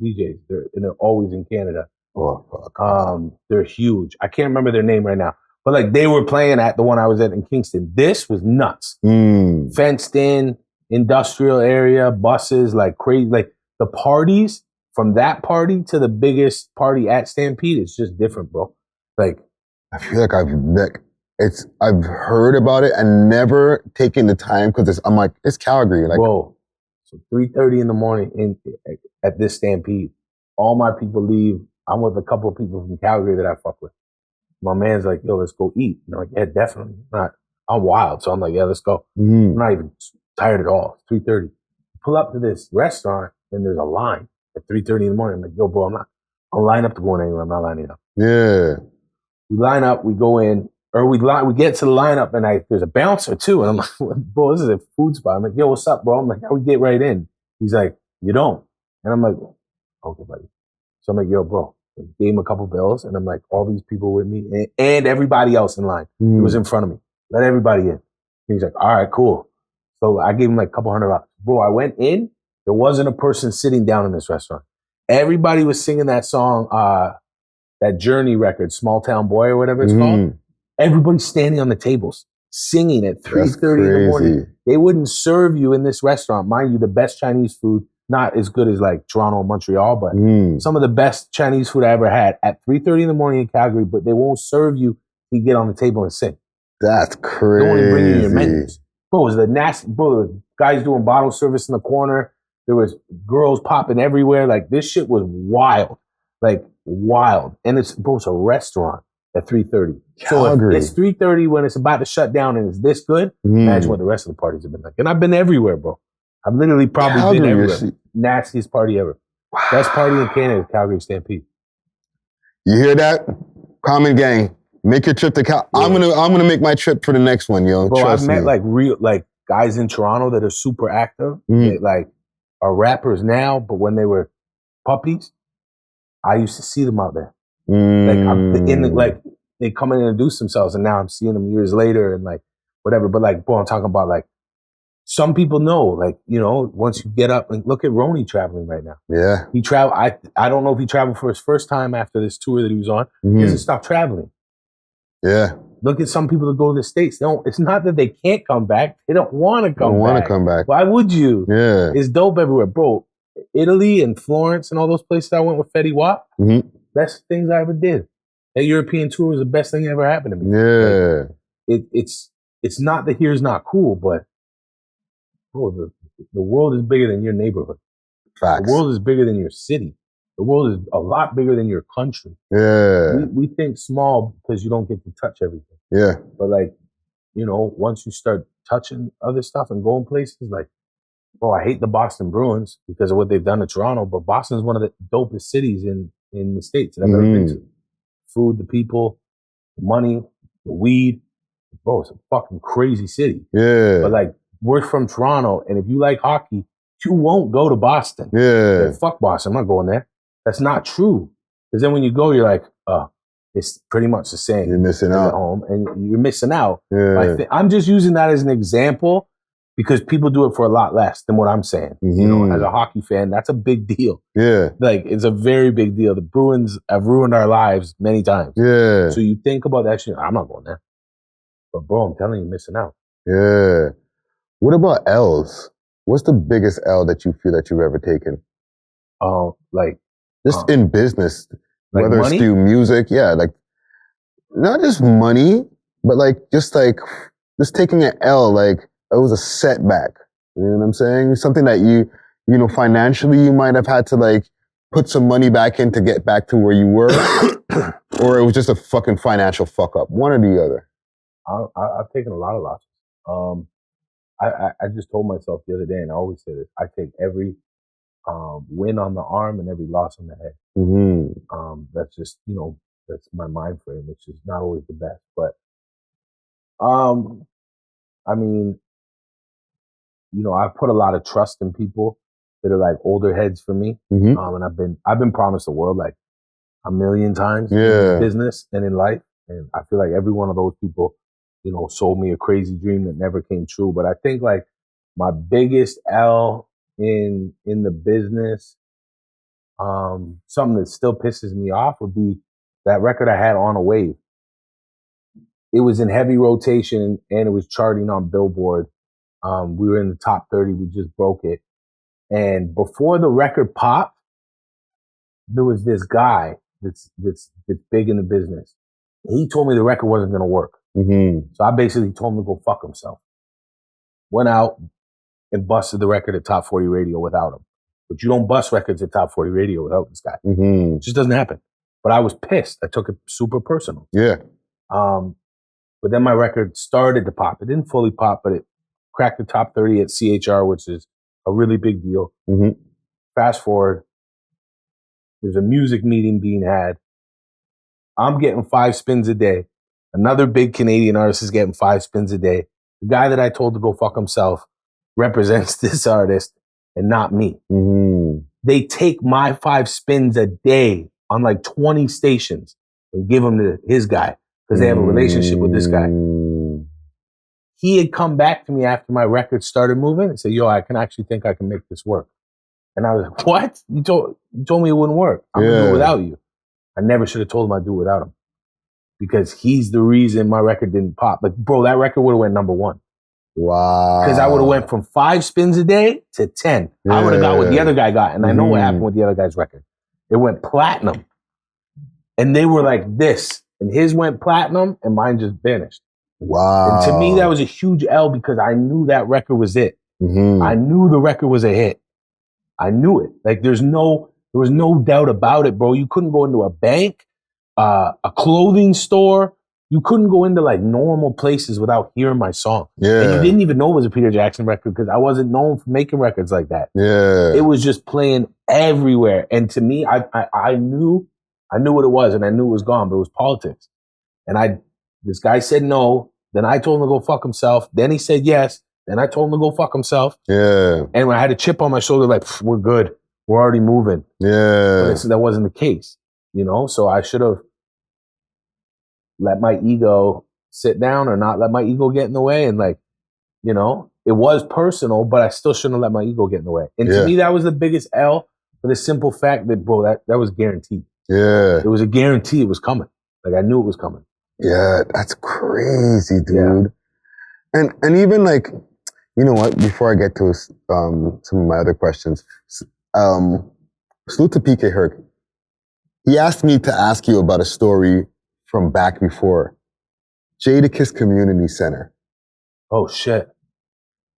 DJs. They're always in Canada. Oh, fuck. They're huge. I can't remember their name right now. But like they were playing at the one I was at in Kingston. This was nuts. Fenced in, industrial area, buses, like crazy. Like the parties from that party to the biggest party at Stampede, it's just different, bro. Like I feel like I've heard about it and never taken the time because I'm like, it's Calgary. Like, bro, so 3:30 in the morning at this Stampede, all my people leave. I'm with a couple of people from Calgary that I fuck with. My man's like, yo, let's go eat. And I'm like, yeah, definitely. I'm wild. So I'm like, yeah, let's go. I'm not even tired at all. It's 3:30. Pull up to this restaurant and there's a line at 3:30 in the morning. I'm like, yo, bro, I'll line up to go in anywhere. I'm not lining up. Yeah. We line up, we go in, or we get to the lineup and there's a bouncer too. And I'm like, bro, this is a food spot. I'm like, yo, what's up, bro? I'm like, how we get right in? He's like, you don't. And I'm like, okay, buddy. So I'm like, yo, bro. I gave him a couple bills and I'm like, all these people with me and everybody else in line. It was in front of me. Let everybody in. And he's like, all right, cool. So I gave him like a couple $100. Bro, I went in. There wasn't a person sitting down in this restaurant. Everybody was singing that song, that Journey record, Small Town Boy or whatever it's called. Everybody's standing on the tables, singing at 3:30 in the morning. They wouldn't serve you in this restaurant. Mind you, the best Chinese food, not as good as like Toronto and Montreal, but some of the best Chinese food I ever had at 3:30 in the morning in Calgary, but they won't serve you to get on the table and sing. That's crazy. They won't even bring you your menus. Bro, it was the nasty, bro, there was guys doing bottle service in the corner. There was girls popping everywhere. Like this shit was wild. Like wild. And it's a restaurant at 3:30. So if it's 3:30 when it's about to shut down and it's this good, imagine what the rest of the parties have been like. And I've been everywhere, bro. I've literally probably been everywhere. Nastiest party ever. Wow. Best party in Canada, Calgary Stampede. You hear that? Common Gang. Make your trip to Cal. Yeah. I'm gonna make my trip for the next one, yo. Bro, Trust I've met me. like real guys in Toronto that are super active. That like are rappers now, but when they were puppies, I used to see them out there. Like they come in and introduce themselves, and now I'm seeing them years later and like whatever. But like, bro, I'm talking about like some people know, like, you know, once you get up and look at Ronnie traveling right now. Yeah. He traveled. I don't know if he traveled for his first time after this tour that he was on. He hasn't stopped traveling. Yeah. Look at some people that go to the States. It's not that they can't come back. They don't want to come back. Why would you? Yeah. It's dope everywhere. Bro, Italy and Florence and all those places I went with Fetty Wap, best things I ever did. That European tour was the best thing that ever happened to me. Yeah. Like, it's not that here's not cool, but bro, the world is bigger than your neighborhood. Facts. The world is bigger than your city. The world is a lot bigger than your country. Yeah. We think small because you don't get to touch everything. Yeah. But like, you know, once you start touching other stuff and going places, like, bro, I hate the Boston Bruins because of what they've done to Toronto, but Boston is one of the dopest cities in the States that I've ever been to. Food, the people, the money, the weed. Bro, it's a fucking crazy city. Yeah. But like, we're from Toronto, and if you like hockey, you won't go to Boston. Yeah. Like, fuck Boston, I'm not going there. That's not true. Because then when you go, you're like, it's pretty much the same. You're missing out. At home, and you're missing out. Yeah. I'm just using that as an example because people do it for a lot less than what I'm saying. You know, as a hockey fan, that's a big deal. Yeah. Like, it's a very big deal. The Bruins have ruined our lives many times. Yeah. So you think about that shit, I'm not going there. But bro, I'm telling you, you're missing out. Yeah. What about L's? What's the biggest L that you feel that you've ever taken? Just in business, like whether money? It's through music, yeah, like not just money, but like just taking an L, like it was a setback. You know what I'm saying? Something that you know, financially you might have had to like put some money back in to get back to where you were, or it was just a fucking financial fuck up? One or the other? I've taken a lot of losses. I just told myself the other day, and I always say this: I take every win on the arm and every loss on the head. Mm-hmm. That's just, that's my mind frame, which is not always the best. But I mean, I've put a lot of trust in people that are like older heads for me. Mm-hmm. And I've been promised the world like a million times in Yeah. business and in life. And I feel like every one of those people, sold me a crazy dream that never came true. But I think like my biggest L in the business, something that still pisses me off would be that record I had, On a Wave. It was in heavy rotation and it was charting on Billboard. We were in the top 30. We just broke it. And before the record popped, there was this guy that's big in the business. He told me the record wasn't going to work. Mm-hmm. So I basically told him to go fuck himself. Went out and busted the record at Top 40 Radio without him. But you don't bust records at Top 40 Radio without this guy. Mm-hmm. It just doesn't happen. But I was pissed. I took it super personal. Yeah. But then my record started to pop. It didn't fully pop, but it cracked the top 30 at CHR, which is a really big deal. Mm-hmm. Fast forward, there's a music meeting being had. I'm getting 5 spins a day. Another big Canadian artist is getting 5 spins a day. The guy that I told to go fuck himself represents this artist and not me. Mm-hmm. They take my 5 spins a day on like 20 stations and give them to his guy because they have a relationship with this guy. He had come back to me after my record started moving and said, yo, I can actually think I can make this work. And I was like, what? You told me it wouldn't work. I'm going to do it without you. I never should have told him I'd do it without him. Because he's the reason my record didn't pop. But bro, that record would have went number 1. Wow. Because I would have went from 5 spins a day to 10. Yeah. I would have got what the other guy got. And I know what happened with the other guy's record. It went platinum. And they were like this. And his went platinum and mine just vanished. Wow. And to me, that was a huge L because I knew that record was it. Mm-hmm. I knew the record was a hit. I knew it. Like there was no doubt about it, bro. You couldn't go into a bank, a clothing store. You couldn't go into like normal places without hearing my song. Yeah. And you didn't even know it was a Peter Jackson record because I wasn't known for making records like that. Yeah. It was just playing everywhere. And to me, I knew what it was and I knew it was gone, but it was politics. And this guy said no. Then I told him to go fuck himself. Then he said yes. Then I told him to go fuck himself. Yeah. And when I had a chip on my shoulder, like, we're good. We're already moving. Yeah. But that wasn't the case, So I should have let my ego sit down or not let my ego get in the way. And it was personal, but I still shouldn't have let my ego get in the way. And to me, that was the biggest L for the simple fact that, bro, that was guaranteed. Yeah. It was a guarantee it was coming. Like I knew it was coming. Yeah, that's crazy, dude. Yeah. And even like, you know what? Before I get to some of my other questions, salute to PK Herc. He asked me to ask you about a story from back before. Jadakiss Community Centre. Oh shit!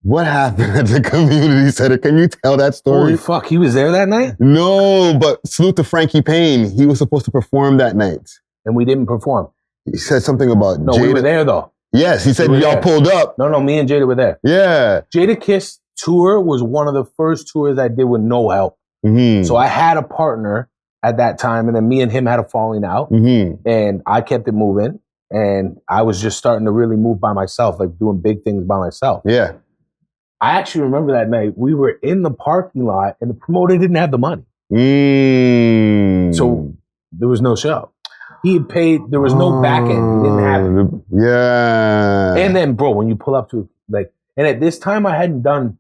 What happened at the community center? Can you tell that story? Holy fuck! He was there that night? No, but salute to Frankie Payne. He was supposed to perform that night, and we didn't perform. He said something about no. Jada. We were there though. Yes, he said y'all pulled up. No, me and Jada were there. Yeah. Jadakiss tour was one of the first tours I did with no help. Mm-hmm. So I had a partner at that time, and then me and him had a falling out, and I kept it moving, and I was just starting to really move by myself, like doing big things by myself. Yeah. I actually remember that night we were in the parking lot, and the promoter didn't have the money, so there was no show. He had paid. There was no back end. He didn't have it. Yeah. And then, bro, when you pull up to and at this time I hadn't done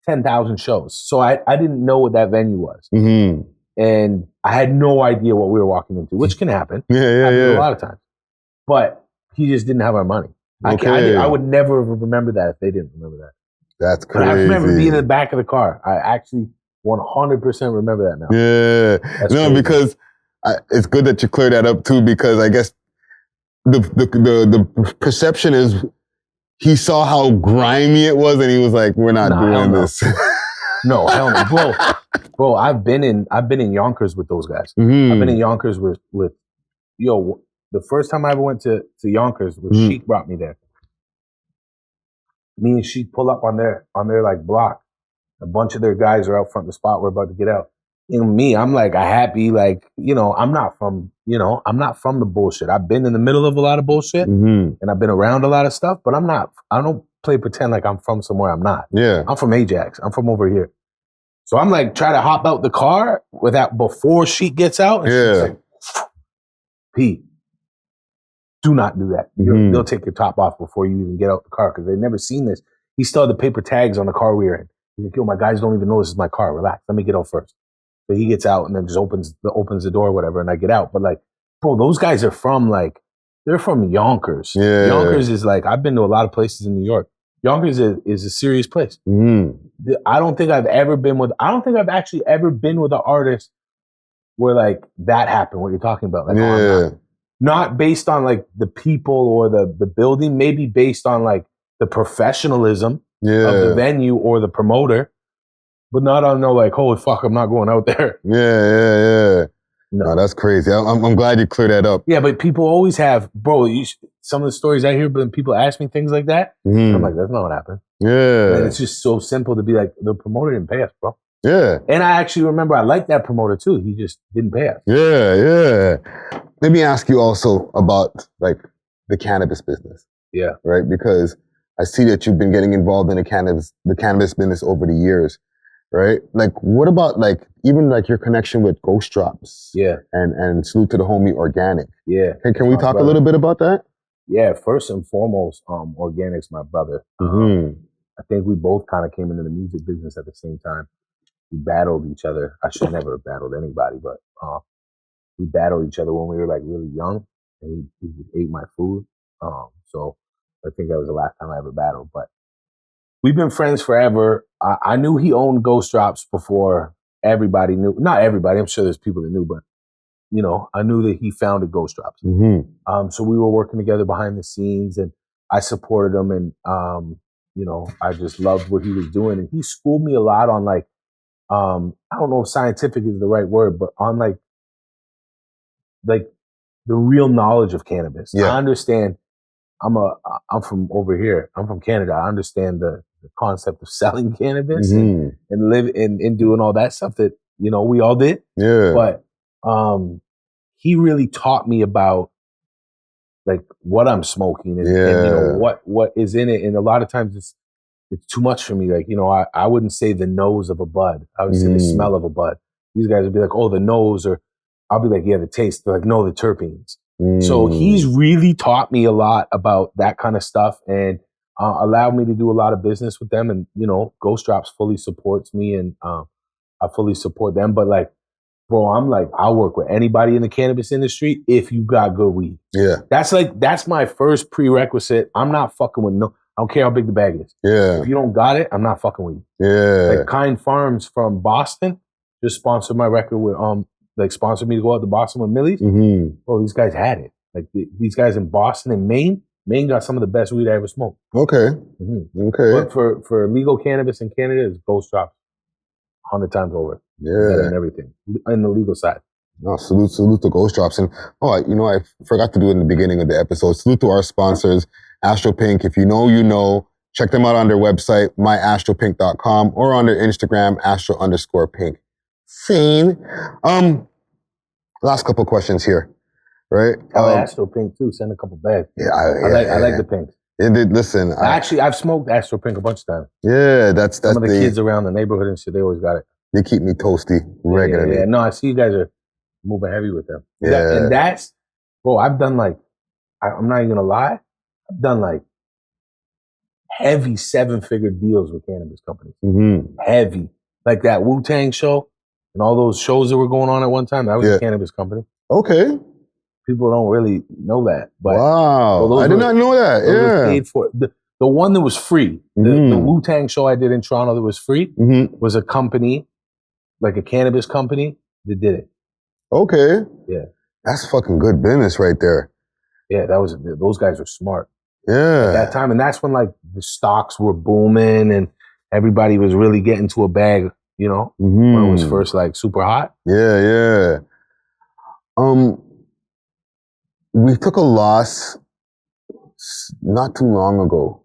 10,000 shows, so I didn't know what that venue was, and I had no idea what we were walking into, which can happen. Yeah. A lot of times, but he just didn't have our money. Okay. I would never remember that if they didn't remember that. That's crazy. But I remember being in the back of the car. I actually 100% remember that now. Yeah. That's no, crazy. because it's good that you clear that up too, because I guess the perception is he saw how grimy it was and he was like, we're not doing this. No, hell no. Bro, Bro, I've been in Yonkers with those guys. Mhm. I've been in Yonkers with the first time I ever went to Yonkers was Sheik brought me there. Me and Sheik pull up on their like block. A bunch of their guys are out front of the spot. We're about to get out. And me, I'm like a happy, like, I'm not from the bullshit. I've been in the middle of a lot of bullshit and I've been around a lot of stuff, but I don't play pretend like I'm from somewhere I'm not. Yeah. I'm from Ajax. I'm from over here. So I'm like, try to hop out the car before Sheik gets out. And she's like, Pete, do not do that. They'll take your top off before you even get out the car because they've never seen this. He still had the paper tags on the car we were in. He's like, yo, my guys don't even know this is my car. Relax. Let me get out first. So he gets out and then just opens the door or whatever, and I get out. But like, bro, those guys are from they're from Yonkers. Yeah. Yonkers is like, I've been to a lot of places in New York. Yonkers is a serious place. I don't think I've actually ever been with an artist where like that happened, what you're talking about. Like, not based on like the people or the building, maybe based on like the professionalism of the venue or the promoter, but not on like, holy fuck, I'm not going out there. Yeah. No, that's crazy. I'm glad you cleared that up. Yeah, but people always have, bro, some of the stories I hear, but people ask me things like that, and I'm like, that's not what happened. Yeah. And it's just so simple to be like, the promoter didn't pay us, bro. Yeah. And I actually remember I liked that promoter too. He just didn't pay us. Yeah. Let me ask you also about like the cannabis business. Yeah. Right? Because I see that you've been getting involved in the cannabis business over the years. Right? Like, what about like even like your connection with Ghost Drops? Yeah. And salute to the homie Organikz. Yeah. Can we talk a little bit about that? Yeah. First and foremost, Organikz, my brother. I think we both kind of came into the music business at the same time. We battled each other. I should never have battled anybody, but we battled each other when we were like really young, and he ate my food. So I think that was the last time I ever battled. But we've been friends forever. I knew he owned Ghost Drops before everybody knew. Not everybody. I'm sure there's people that knew, but I knew that he founded Ghost Drops. So we were working together behind the scenes, and I supported him, and I just loved what he was doing, and he schooled me a lot on like. I don't know if scientific is the right word, but on like the real knowledge of cannabis. Yeah. I understand. I'm from over here. I'm from Canada. I understand the concept of selling cannabis and live and doing all that stuff that, we all did. Yeah. But, he really taught me about like what I'm smoking and what is in it. And a lot of times it's too much for me. Like, I wouldn't say the nose of a bud. I would say the smell of a bud. These guys would be like, oh, the nose, or I'll be like, yeah, the taste. They're like, no, the terpenes. So he's really taught me a lot about that kind of stuff and allowed me to do a lot of business with them. And, Ghost Drops fully supports me and I fully support them. But like, bro, I'm like, I'll work with anybody in the cannabis industry if you got good weed. Yeah. That's my first prerequisite. I'm not fucking with I don't care how big the bag is. Yeah. If you don't got it, I'm not fucking with you. Yeah. Like Kind Farms from Boston just sponsored my record with sponsored me to go out to Boston with Millie's. Bro, these guys had it. Like these guys in Boston and Maine got some of the best weed I ever smoked. Okay. Okay. But for legal cannabis in Canada, it's Ghost Drops 100 times over. Yeah. Better than everything. On the legal side. No, salute to Ghost Drops. And I forgot to do it in the beginning of the episode. Salute to our sponsors, Astro Pink. If you know, you know. Check them out on their website, myastropink.com, or on their Instagram, astro_pink. Scene. Last couple questions here, right? Astro Pink too. Send a couple bags. Yeah, I like the pinks. Listen, I've smoked Astro Pink a bunch of times. Yeah, that's some of the kids around the neighborhood and shit. They always got it. They keep me toasty regularly. Yeah. No, I see you guys are moving heavy with them. Yeah, and that's, bro. I've done like, I'm not even gonna lie. I've done like heavy 7-figure deals with cannabis companies. Heavy, like that Wu-Tang show and all those shows that were going on at one time. That was a cannabis company. Okay. People don't really know that. But wow, I did not know that. Yeah. Paid for the one that was free. The Wu-Tang show I did in Toronto that was free was a company, like a cannabis company that did it. Okay. Yeah. That's fucking good business right there. Yeah, those guys were smart. Yeah. At that time. And that's when like the stocks were booming and everybody was really getting to a bag you know, when it was first like super hot. Yeah. We took a loss not too long ago.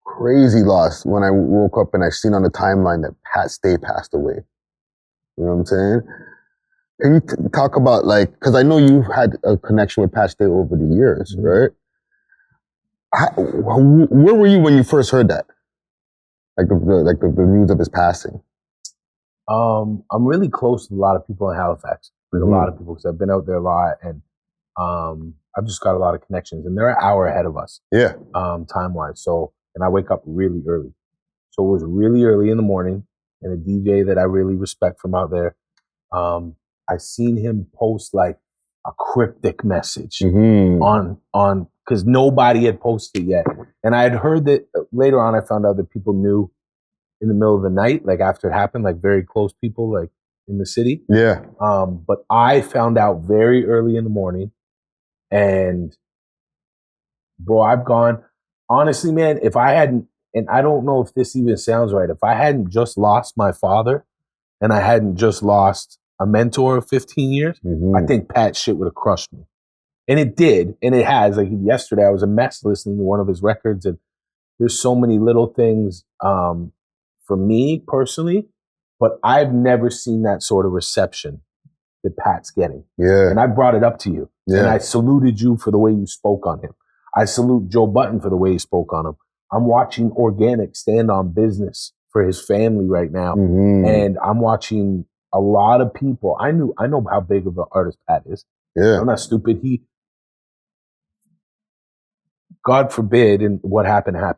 Crazy loss when I woke up and I seen on the timeline that Pat Stay passed away. You know what I'm saying? Can you talk about like, because I know you've had a connection with Pat Stay over the years, right? Where were you when you first heard that? Like the news of his passing. I'm really close to a lot of people in Halifax. Like a lot of people, because I've been out there a lot, and I've just got a lot of connections, and they're an hour ahead of us. Yeah. Time wise. So, and I wake up really early. So it was really early in the morning, and a DJ that I really respect from out there. I seen him post like a cryptic message on because nobody had posted yet, and I had heard that later on. I found out that people knew in the middle of the night, like after it happened, like very close people, like in the city. Yeah. But I found out very early in the morning, and bro, I've gone honestly, man. If I hadn't, and I don't know if this even sounds right, if I hadn't just lost my father, and I hadn't just lost a mentor of 15 years, I think Pat's shit would have crushed me. And it did, and it has. Like yesterday, I was a mess listening to one of his records, and there's so many little things for me personally, but I've never seen that sort of reception that Pat's getting. Yeah. And I brought it up to you, and I saluted you for the way you spoke on him. I salute Joe Button for the way he spoke on him. I'm watching Organikz stand on business for his family right now, and I'm watching a lot of people. I know how big of an artist Pat is. Yeah. I'm not stupid. God forbid, and what happened. I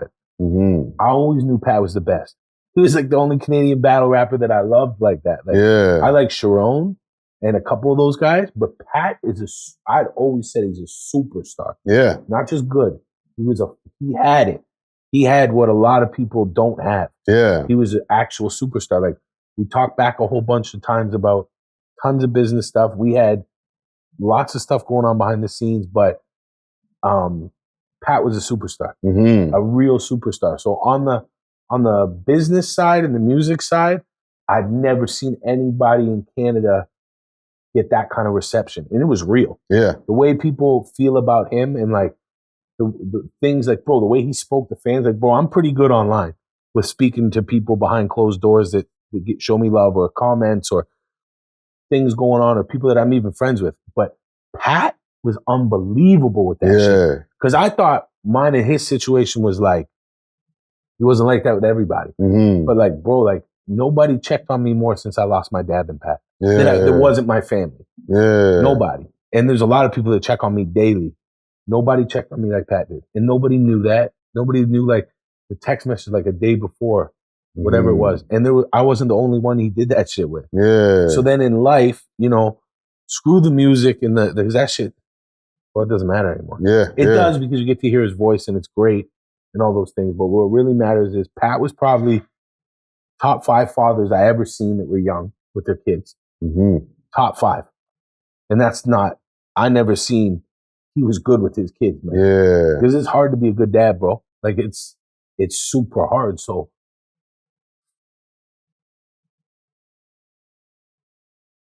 always knew Pat was the best. He was like the only Canadian battle rapper that I loved like that. Like, I like Sharon and a couple of those guys, but Pat is I'd always said he's a superstar. Yeah. Not just good. He had it. He had what a lot of people don't have. Yeah. He was an actual superstar. Like, we talked back a whole bunch of times about tons of business stuff. We had lots of stuff going on behind the scenes, but Pat was a superstar, a real superstar. So on the business side and the music side, I've never seen anybody in Canada get that kind of reception. And it was real. Yeah. The way people feel about him, and like the things like, bro, the way he spoke to fans, like, bro, I'm pretty good online with speaking to people behind closed doors that show me love, or comments, or things going on, or people that I'm even friends with. But Pat was unbelievable with that shit. Because I thought mine and his situation was like, he wasn't like that with everybody. But like, bro, like nobody checked on me more since I lost my dad than Pat. It wasn't my family. Nobody. And there's a lot of people that check on me daily. Nobody checked on me like Pat did. And nobody knew that. Nobody knew like the text message like a day before, whatever it was. And I wasn't the only one he did that shit with. So then in life, you know, screw the music and because that shit, well, it doesn't matter anymore. It does, because you get to hear his voice and it's great and all those things. But what really matters is Pat was probably top 5 fathers I ever seen that were young with their kids. Top 5. And that's not, I never seen, he was good with his kids, man. Because it's hard to be a good dad, bro. Like it's super hard. So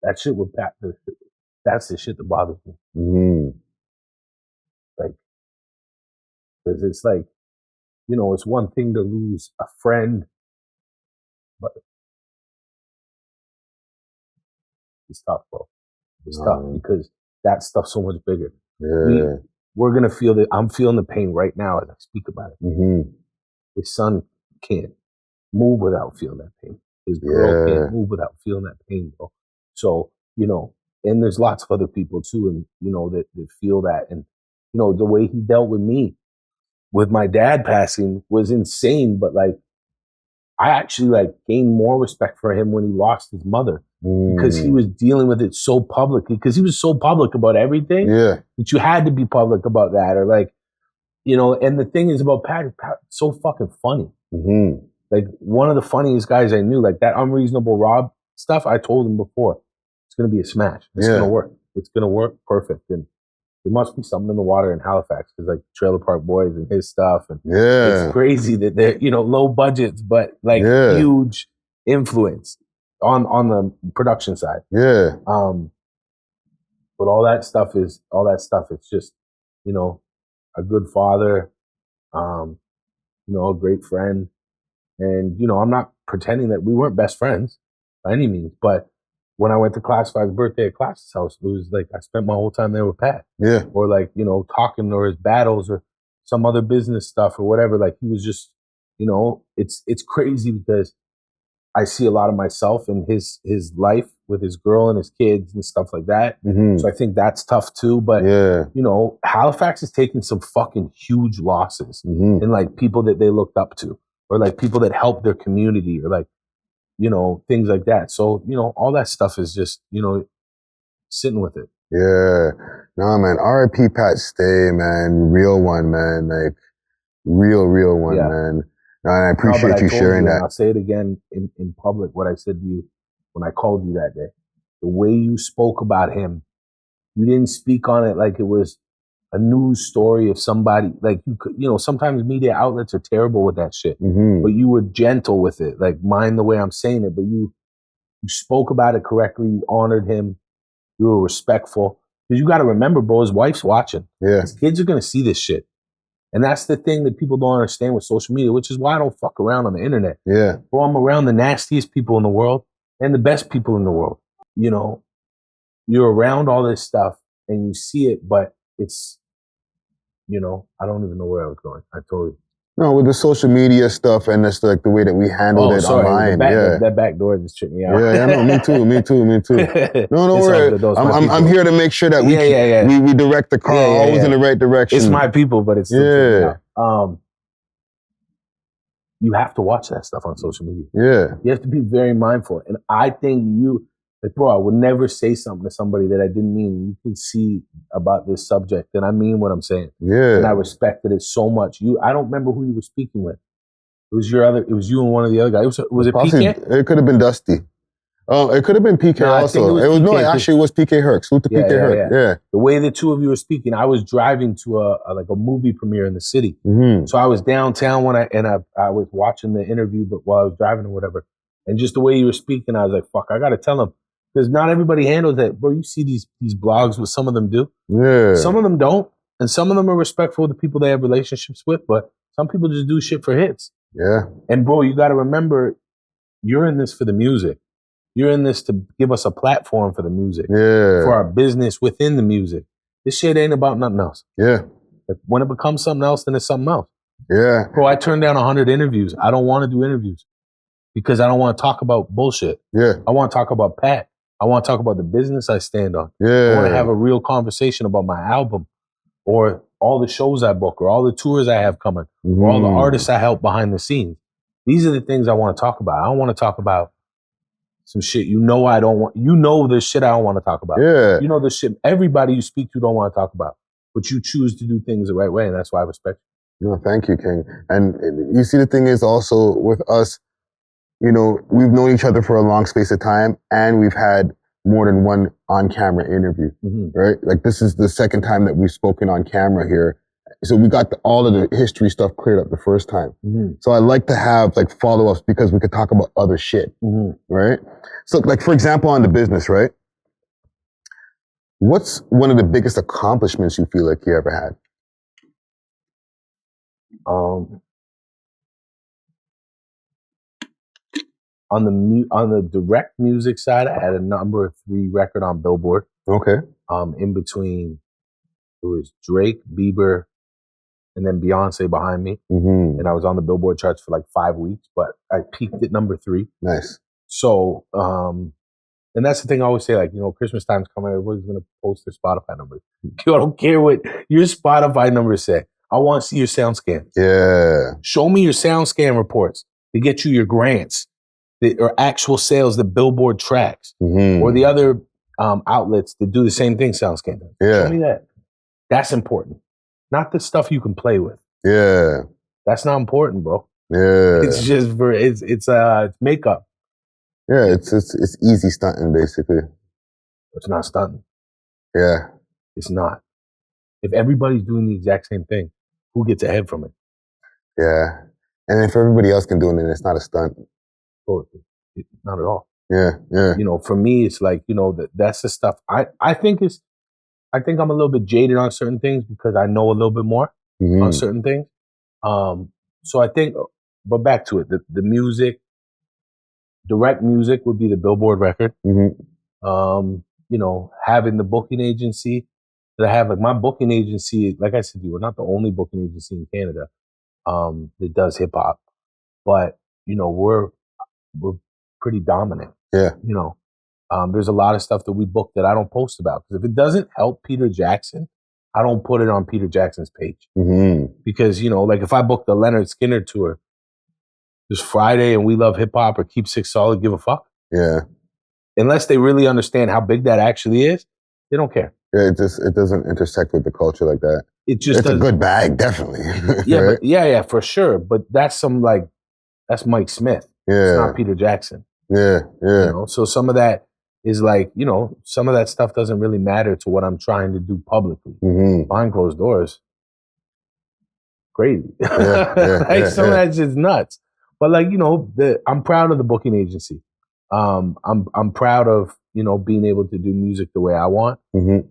that shit with Pat, that's the shit that bothers me. Like, because it's like, you know, it's one thing to lose a friend, but it's tough, bro. It's tough because that stuff's so much bigger. We're going to feel that. I'm feeling the pain right now as I speak about it. His son can't move without feeling that pain. His girl can't move without feeling that pain, bro. So, you know, and there's lots of other people too, and, you know, that feel that. And, you know, the way he dealt with me, with my dad passing, was insane. But like, I actually like gained more respect for him when he lost his mother, because he was dealing with it so publicly, because he was so public about everything that you had to be public about that. Or like, you know, and the thing is about Pat's so fucking funny. Like one of the funniest guys I knew, like that Unreasonable Rob stuff, I told him before, it's going to be a smash. It's going to work. It's going to work perfect. And there must be something in the water in Halifax, because like Trailer Park Boys and his stuff. And it's crazy that they're, you know, low budgets, but like huge influence. on the production side. Yeah. But all that stuff is it's just, you know, a good father, you know, a great friend. And, you know, I'm not pretending that we weren't best friends by any means, but when I went to Classified's birthday at Class's house, it was like I spent my whole time there with Pat. Yeah. Or like, you know, talking or his battles or some other business stuff or whatever. Like he was just, you know, it's crazy because I see a lot of myself in his life with his girl and his kids and stuff like that. Mm-hmm. So I think that's tough too. But, you know, Halifax is taking some fucking huge losses Mm-hmm. in like people that they looked up to or like people that helped their community or like, you know, things like that. So, you know, all that stuff is just, you know, sitting with it. Yeah. No, man. R.I.P. Pat Stay, man. Real one, man. Like, real one, man. No, and I appreciate you sharing that. I'll say it again in public, what I said to you when I called you that day. The way you spoke about him, you didn't speak on it like it was a news story of somebody. Like, you could, you know, sometimes media outlets are terrible with that shit. Mm-hmm. But you were gentle with it. Like, mind the way I'm saying it, but you spoke about it correctly. You honored him. You were respectful. Because you got to remember, bro, his wife's watching. Yeah. His kids are going to see this shit. And that's the thing that people don't understand with social media, which is why I don't fuck around on the internet. Yeah. Bro, I'm around the nastiest people in the world and the best people in the world. You know, you're around all this stuff and you see it, but it's, you know, I don't even know where I was going. I told you. No, with the social media stuff and that's like the way that we handled it online. That back door just tripped me out. Yeah, no, me too. No, don't worry. I'm here to make sure that we direct the car always in the right direction. It's my people, but it's still tripping me out. You have to watch that stuff on social media. Yeah. You have to be very mindful. And I think like, bro, I would never say something to somebody that I didn't mean. You can see about this subject, and I mean what I'm saying. Yeah. And I respected it so much. I don't remember who you were speaking with. It was you and one of the other guys. Was it PK? It could have been Dusty. Oh, it could have been PK also. It was PK Herc. Salute to PK Herc. Yeah. The way the two of you were speaking, I was driving to a movie premiere in the city. Mm-hmm. So I was downtown I was watching the interview, but while I was driving or whatever. And just the way you were speaking, I was like, fuck, I got to tell him. Because not everybody handles that. Bro, you see these blogs, what some of them do. Yeah. Some of them don't. And some of them are respectful of the people they have relationships with. But some people just do shit for hits. Yeah. And bro, you got to remember, you're in this for the music. You're in this to give us a platform for the music. Yeah. For our business within the music. This shit ain't about nothing else. Yeah. When it becomes something else, then it's something else. Yeah. Bro, I turned down 100 interviews. I don't want to do interviews. Because I don't want to talk about bullshit. Yeah. I want to talk about Pat. I want to talk about the business I stand on. Yeah. I want to have a real conversation about my album or all the shows I book or all the tours I have coming or all the artists I help behind the scenes. These are the things I want to talk about. I don't want to talk about some shit I don't want. You know the shit I don't want to talk about. Yeah. You know the shit everybody you speak to don't want to talk about. But you choose to do things the right way, and that's why I respect you. No, thank you, King. And you see, the thing is also with us, you know, we've known each other for a long space of time, and we've had more than one on-camera interview, right? Like, this is the second time that we've spoken on camera here. So we got all of the history stuff cleared up the first time. So I like to have like follow-ups because we could talk about other shit, right? So like, for example, on the business, right? What's one of the biggest accomplishments you feel like you ever had? On the direct music side, I had a number 3 record on Billboard. Okay. In between, it was Drake, Bieber, and then Beyonce behind me. And I was on the Billboard charts for like 5 weeks, but I peaked at number 3. Nice. So, and that's the thing I always say, like, you know, Christmas time's coming, everybody's going to post their Spotify numbers. I don't care what your Spotify numbers say. I want to see your sound scan. Yeah. Show me your sound scan reports to get you your grants or actual sales that Billboard tracks or the other outlets that do the same thing sound scan does. Yeah. Show me that. That's important. Not the stuff you can play with. Yeah. That's not important, bro. Yeah. It's just it's makeup. Yeah, it's easy stunting, basically. It's not stunting. Yeah. It's not. If everybody's doing the exact same thing, who gets ahead from it? Yeah. And if everybody else can do it, then it's not a stunt. Oh, not at all. Yeah, yeah. You know, for me, it's like, you know, that's the stuff I think I'm a little bit jaded on certain things because I know a little bit more on certain things. So I think, but back to it, the music, direct music would be the Billboard record. You know, having the booking agency that I have, like my booking agency, like I said, we're not the only booking agency in Canada that does hip hop, but you know, we're pretty dominant. Yeah. You know, there's a lot of stuff that we book that I don't post about because if it doesn't help Peter Jackson, I don't put it on Peter Jackson's page. Because, you know, like if I book the Leonard Skinner tour, this Friday and We Love Hip Hop or Keep Six Solid, give a fuck. Yeah. Unless they really understand how big that actually is, they don't care. Yeah, it doesn't intersect with the culture like that. It's a good bag, definitely. Yeah, right? yeah, for sure. But that's that's Mike Smith. Yeah. It's not Peter Jackson. Yeah, yeah. You know, so some of that is like, you know, some of that stuff doesn't really matter to what I'm trying to do publicly. Behind closed doors, crazy. Like some of that's just nuts. But like, you know, I'm proud of the booking agency. I'm proud of, you know, being able to do music the way I want. You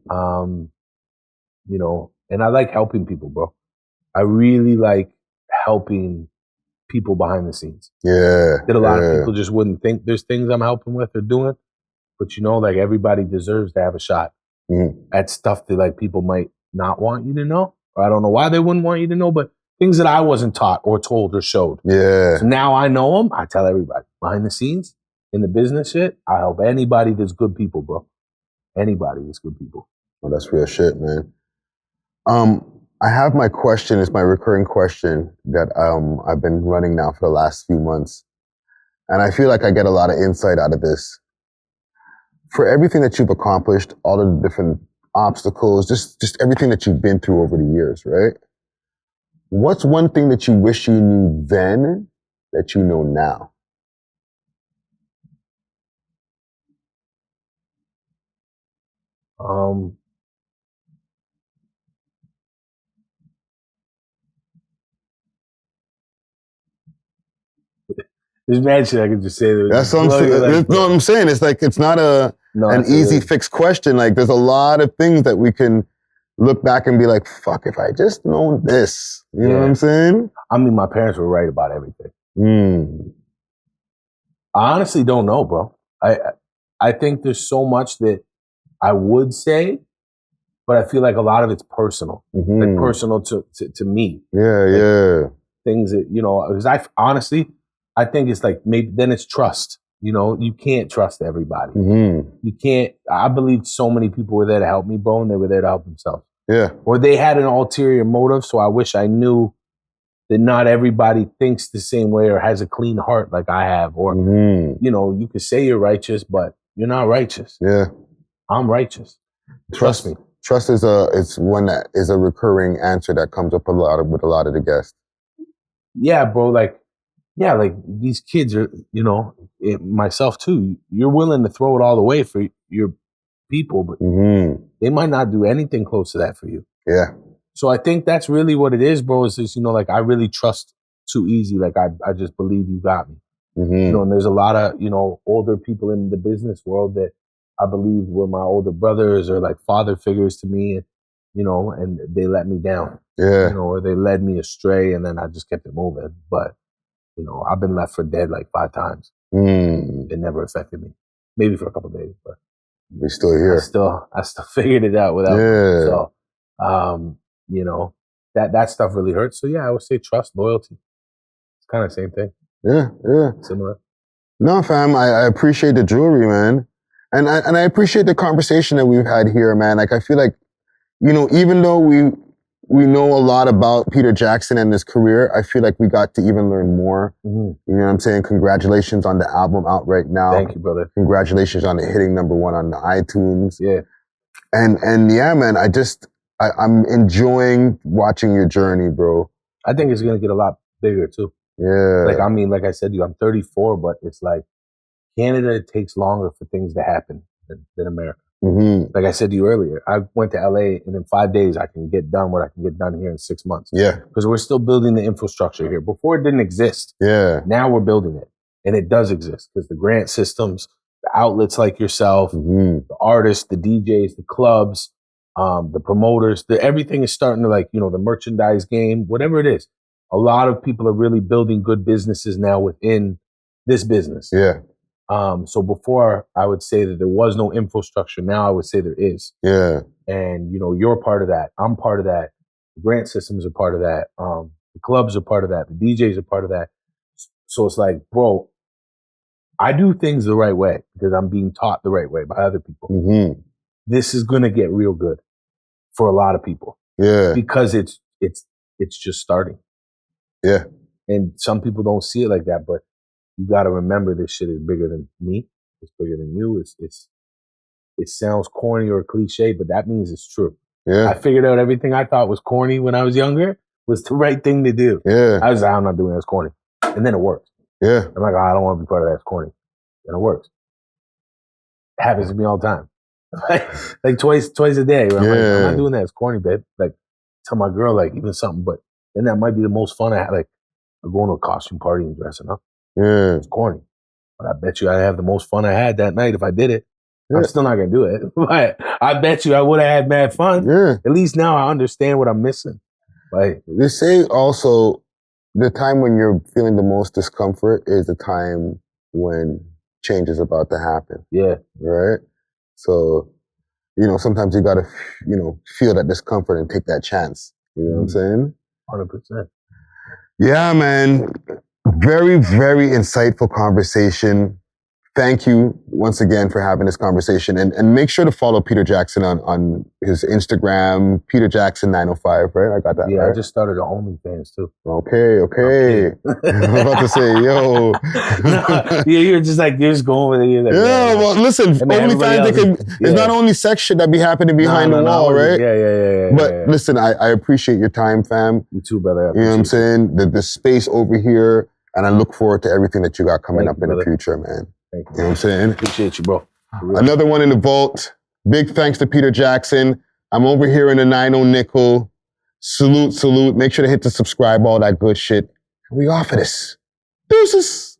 know, and I like helping people, bro. I really like helping people behind the scenes. Yeah. That a lot of people just wouldn't think there's things I'm helping with or doing. But you know, like everybody deserves to have a shot at stuff that like people might not want you to know. Or I don't know why they wouldn't want you to know, but things that I wasn't taught or told or showed. Yeah. So now I know them. I tell everybody behind the scenes in the business shit. I help anybody that's good people, bro. Anybody that's good people. Oh, that's real shit, man. I have my question. It's my recurring question that I've been running now for the last few months, and I feel like I get a lot of insight out of this. For everything that you've accomplished, all of the different obstacles, just everything that you've been through over the years, right? What's one thing that you wish you knew then that you know now? There's mad shit I could just say. That's what I'm saying. It's like, it's not an easy fixed question. Like there's a lot of things that we can look back and be like, fuck, if I just known this, you know what I'm saying? I mean, my parents were right about everything. I honestly don't know, bro. I think there's so much that I would say, but I feel like a lot of it's personal, like personal to me. Yeah. Things that, you know, because I think it's like maybe then it's trust. You know, you can't trust everybody. You can't. I believe so many people were there to help me, bro, and they were there to help themselves. Yeah. Or they had an ulterior motive. So I wish I knew that not everybody thinks the same way or has a clean heart like I have. Or, you know, you could say you're righteous, but you're not righteous. Yeah. I'm righteous. Trust me. Trust is one that is a recurring answer that comes up with a lot of the guests. Yeah, bro. Like these kids are, you know, myself too. You're willing to throw it all away for your people, but they might not do anything close to that for you. Yeah. So I think that's really what it is, bro. Is just, you know, like I really trust too easy. Like I just believe you got me. You know, and there's a lot of, you know, older people in the business world that I believe were my older brothers or like father figures to me, and, you know, and they let me down. Yeah. You know, or they led me astray and then I just kept it moving. But, you know, I've been left for dead like 5 times. It never affected me. Maybe for a couple of days, but we're still here. I still figured it out without me. So, you know, that stuff really hurts. So yeah, I would say trust, loyalty. It's kind of the same thing. Yeah. Similar. No, fam, I appreciate the jewelry, man. And I appreciate the conversation that we've had here, man. Like, I feel like, you know, even though we know a lot about Peter Jackson and his career, I feel like we got to even learn more. You know what I'm saying? Congratulations on the album out right now. Thank you, brother. Congratulations on it hitting #1 on the iTunes. Yeah. And yeah, man, I'm enjoying watching your journey, bro. I think it's going to get a lot bigger too. Yeah. Like, I mean, like I said to you, I'm 34, but it's like Canada, it takes longer for things to happen than America. Like I said to you earlier, I went to LA and in 5 days I can get done what I can get done here in 6 months. Yeah. Because we're still building the infrastructure here. Before it didn't exist. Yeah. Now we're building it. And it does exist because the grant systems, the outlets like yourself, the artists, the DJs, the clubs, the promoters, everything is starting to like, you know, the merchandise game, whatever it is. A lot of people are really building good businesses now within this business. Yeah. So before I would say that there was no infrastructure. Now I would say there is. Yeah. And, you know, you're part of that. I'm part of that. The grant systems are part of that. The clubs are part of that. The DJs are part of that. So it's like, bro, I do things the right way because I'm being taught the right way by other people. This is going to get real good for a lot of people. Yeah. Because it's just starting. Yeah. And some people don't see it like that, but you got to remember this shit is bigger than me. It's bigger than you. It sounds corny or cliche, but that means it's true. Yeah. I figured out everything I thought was corny when I was younger was the right thing to do. Yeah. I was like, I'm not doing it. It's corny. And then it works. Yeah. I'm like, oh, I don't want to be part of that. It's corny. And it works. It happens to me all the time. like twice a day. Where I'm like, I'm not doing that. It's corny, babe. Like, tell my girl, like, even something, but then that might be the most fun I had. Like, I'm going to a costume party and dressing up. Yeah. It's corny. But I bet you I'd have the most fun I had that night if I did it. Yeah. I'm still not going to do it. But I bet you I would have had mad fun. Yeah. At least now I understand what I'm missing. Like, they say also the time when you're feeling the most discomfort is the time when change is about to happen. Yeah. Right? So, you know, sometimes you got to, you know, feel that discomfort and take that chance. You know what I'm saying? 100%. Yeah, man. Very, very insightful conversation. Thank you once again for having this conversation. And make sure to follow Peter Jackson on his Instagram, Peter Jackson 905, right? I got that. Yeah, right? I just started an OnlyFans too. Okay. I'm about to say, yo. No, you're just going with it. Like, yeah, well, listen, OnlyFans, it's not only sex shit that be happening behind the wall, right? Yeah. But listen, I appreciate your time, fam. You too, brother. You know what I'm saying? The space over here, and I look forward to everything that you got coming up in the future, man. Thank you. You know what I'm saying? Appreciate you, bro. Another one in the vault. Big thanks to Peter Jackson. I'm over here in the 90 nickel. Salute. Make sure to hit the subscribe, all that good shit. We off of this. Deuces.